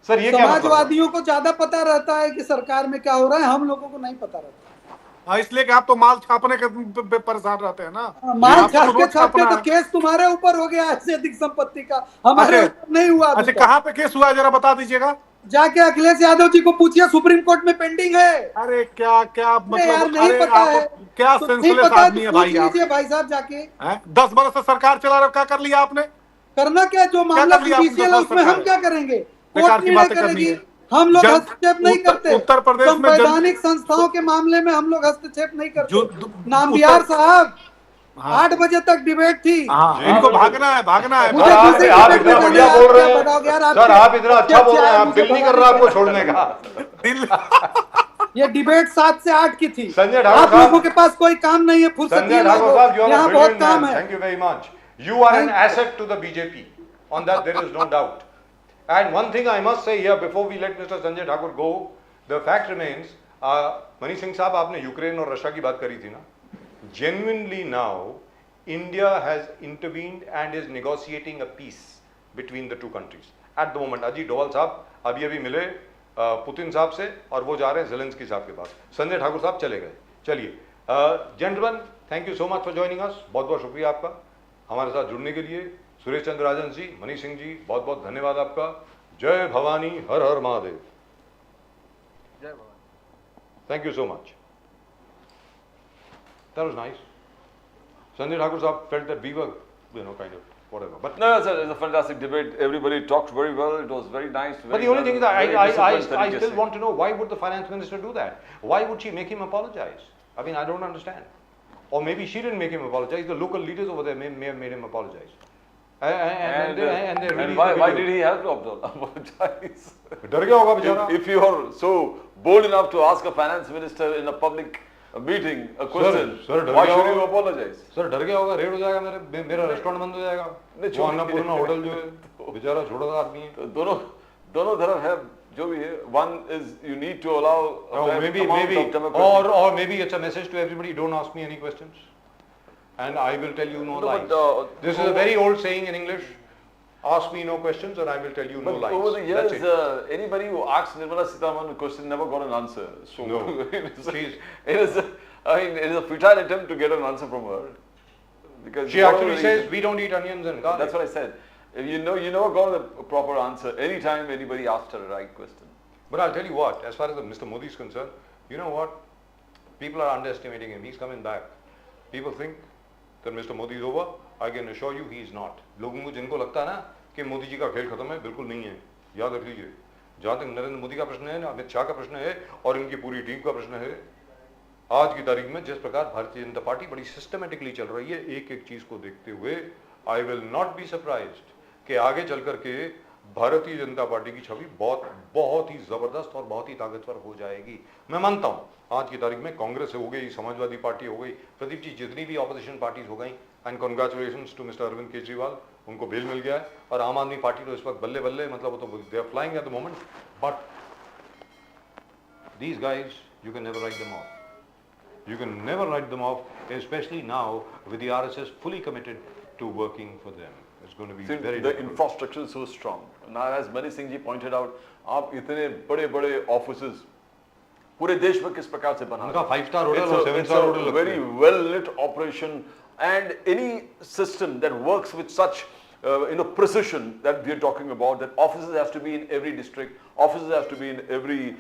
सर, ये क्या मतलब है? समाजवादियों को ज्यादा पता रहता है कि सरकार में क्या हो रहा है, हम लोगों को नहीं पता रहता। हाँ, इसलिए कि आप तो माल छापने के पे परेशान रहते हैं ना। माल आपको तो छाप के रोज छापना तो है। केस तुम्हारे ऊपर हो गया ऐसे अधिक संपत्ति का, हमारे अच्छा ऊपर नहीं हुआ अभी अच्छा, तक। कहाँ पे केस हुआ है जरा बता दीजिएगा। जाके अखिलेश यादव जी को पूछिए, सुप्रीम कोर्ट में पेंडिंग है। अरे क्या क्या अरे यार मतलब, नहीं अरे पता आप है क्या तो नहीं सेंसलेस पता है आदमी तो है पूछ भाई आप। लीजिए भाई साहब जाके। हैं? 10 बरस से सरकार चला रहे हो, क्या कर लिया आपने? करना क्या, जो मामला कर लिया आपने? 10 जुडिशियल है बरस उसमें हम सरकार क्या है, करेंगे, बेकार कोर्ट की निर्णय बातें करनी करेगी। है। हम लोग जन हस्तक्षेप नहीं करते, उत्तर प्रदेश में संवैधानिक संस्थाओं के मामले में हम लोग हस्तक्षेप नहीं करते। जो नामबिहार साहब हाँ 8 बजे तक डिबेट थी, जी। हाँ, इनको भागना है, भागना है। मुझे सर आप दूसरी आप डिबेट इतना में बढ़िया जाना है, बोल आप रहे क्या बताओगे यार, हैं आपके सर, आप इतना अच्छा बोल रहे हैं, आप मुझे दिल नहीं कर रहा आपको छोड़ने का। दिल ये डिबेट 7 से 8 की थी। संजय ठाकुर आप साहब- लोगों के पास कोई काम नहीं है, फुर्सत Sanjay Thakur sahab, you are यहाँ a बहुत brilliant काम man. है। Thank you very much. You are an asset to the BJP. On that there is no doubt. And one thing I must say here before we let Mr. Sanjay Thakur go, the fact remains, Mani Singh साहब आपने Ukraine और Russia की बात करी थी ना, genuinely now India has intervened and is negotiating a peace between the two countries at the moment. Ajit Doval साहब अभी अभी मिले पुतिन साहब से और वो जा रहे हैं ज़ेलेंस्की साहब के पास। संजय ठाकुर साहब चले गए। चलिए gentleman, thank you so much for joining us. बहुत बहुत शुक्रिया आपका हमारे साथ जुड़ने के लिए। सुरेश चंद्र राजन जी, मनीष सिंह जी, बहुत बहुत धन्यवाद आपका। जय भवानी, हर हर महादेव। जय Bhavani. Thank you so much. That was nice. Sanjay Thakur Sahab felt that we were, kind of whatever. But No, it's a fantastic debate. Everybody talked very well. It was very nice. but the only thing is that I still want. want to know, why would the finance minister do that? Why would she make him apologize? I mean, I don't understand. Or maybe she didn't make him apologize. The local leaders over there may have made him apologize. And they really why did he have to apologize? डर गया होगा बेचारा। If you are so bold enough to ask a finance minister in a public meeting a question, sir, डर why गया should होगा। you apologize? Sir डर गया होगा, रेड हो जाएगा, मेरा रेस्टोरेंट बंद हो जाएगा। नहीं, वो अन्नपूर्णा होटल जो है बेचारा छोटा सा आदमी है। तो दोनों तरफ है जो भी है। One is you need to allow a fair maybe amount of democracy. or maybe it's a message to everybody, don't ask me any questions and I will tell you no No, lies. but, This is a very old saying in English, ask me no questions and I will tell you no But lies. over the years, That's it. anybody who asked Nirmala Sitharaman a question never got an answer. So No. it is a futile attempt to get an answer from her. Because She whatever actually reason- says we don't eat onions and garlic. That's what I said. If you never got a proper answer anytime anybody asked her a right question. But I'll tell you what, as far as Mr. Modi is concerned, you know what? People are underestimating him. He's coming back. People think that Mr. Modi is over. I can assure you he is not. लोगों को जिनको लगता है ना कि मोदी जी का खेल खत्म है, बिल्कुल नहीं है। याद रख लीजिए, जहाँ तक नरेंद्र मोदी का प्रश्न है, अमित शाह का प्रश्न है और इनकी पूरी टीम का प्रश्न है, आज की तारीख में जिस प्रकार भारतीय जनता पार्टी बड़ी सिस्टमेटिकली चल रही है, एक एक चीज को देखते हुए, I will not be surprised कि आगे चल करके भारतीय जनता पार्टी की छवि बहुत ही जबरदस्त और बहुत ही ताकतवर हो जाएगी। मैं मानता हूं आज की तारीख में कांग्रेस हो गई, समाजवादी पार्टी हो गई, प्रदीप जी जितनी भी ऑपोजिशन पार्टीज हो गई, and congratulations to mister Arvind Kejriwal, उनको बेल मिल गया है। और आम आदमी पार्टी तो इस वक्त बल्ले बल्ले, मतलब वो तो they are flying at the moment, but these guys you can never write them off. You can never write them off, especially now with the RSS fully committed to working for them. It's going to be See, very the difficult. infrastructure is so strong. Now, as Mani Singh ji pointed out, आप इतने बड़े offices पूरे देश में किस प्रकार से बना उनका 5-star hotel और 7-star hotel लगते very हैं। well lit operation, and any system that works with such precision that we are talking about, that offices have to be in every district, offices have to be in every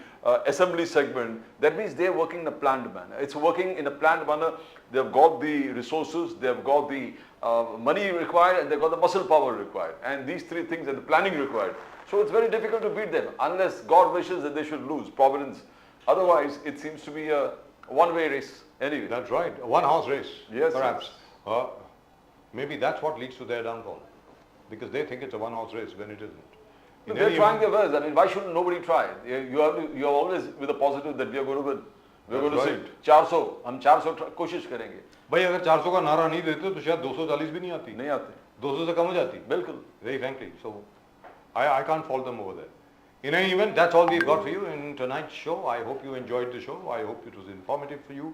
assembly segment. That means they are working in a planned manner. It's working in a planned manner. They've got the resources, they've got the money required, and they've got the muscle power required. And these three things are the planning required. So it's very difficult to beat them unless God wishes that they should lose, Providence. Otherwise, it seems to be a one-way race anyway. That's right, a one-horse race, Yes, perhaps. Maybe that's what leads to their downfall, because they think it's a one-horse race when it isn't. In They're any trying event- their best. I mean, why shouldn't nobody try? You are always with a positive that we are going to win. We're going to That's sit 400. हम 400 कोशिश करेंगे. भाई अगर 400 का नारा नहीं देते तो शायद 240 भी नहीं आती, नहीं आते. 200 से कम हो जाती, बिल्कुल. very frankly. So I can't fault them over there. In any event, that's all we've got for you in tonight's show. I hope you enjoyed the show. I hope it was informative for you.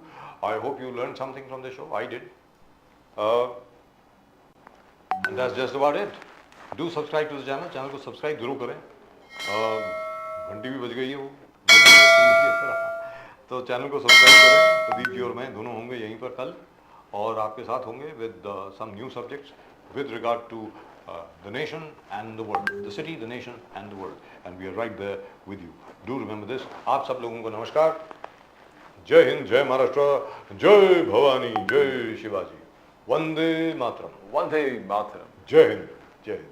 I hope you learned something from the show. I did. And that's just about it. Do subscribe to the channel. Channel को subscribe जरूर करें. घंटी भी बज गई है वो. तो चैनल को सब्सक्राइब करें। प्रदीप जी और मैं दोनों होंगे यहीं पर कल, और आपके साथ होंगे with some new subjects with regard to the nation and the world, the city, the nation and the world, and we are right there with you. Do remember this. आप सब लोगों को नमस्कार। जय हिंद, जय महाराष्ट्र, जय भवानी, जय शिवाजी, वंदे मातरम। वंदे मातरम। जय हिंद, जय हिंद।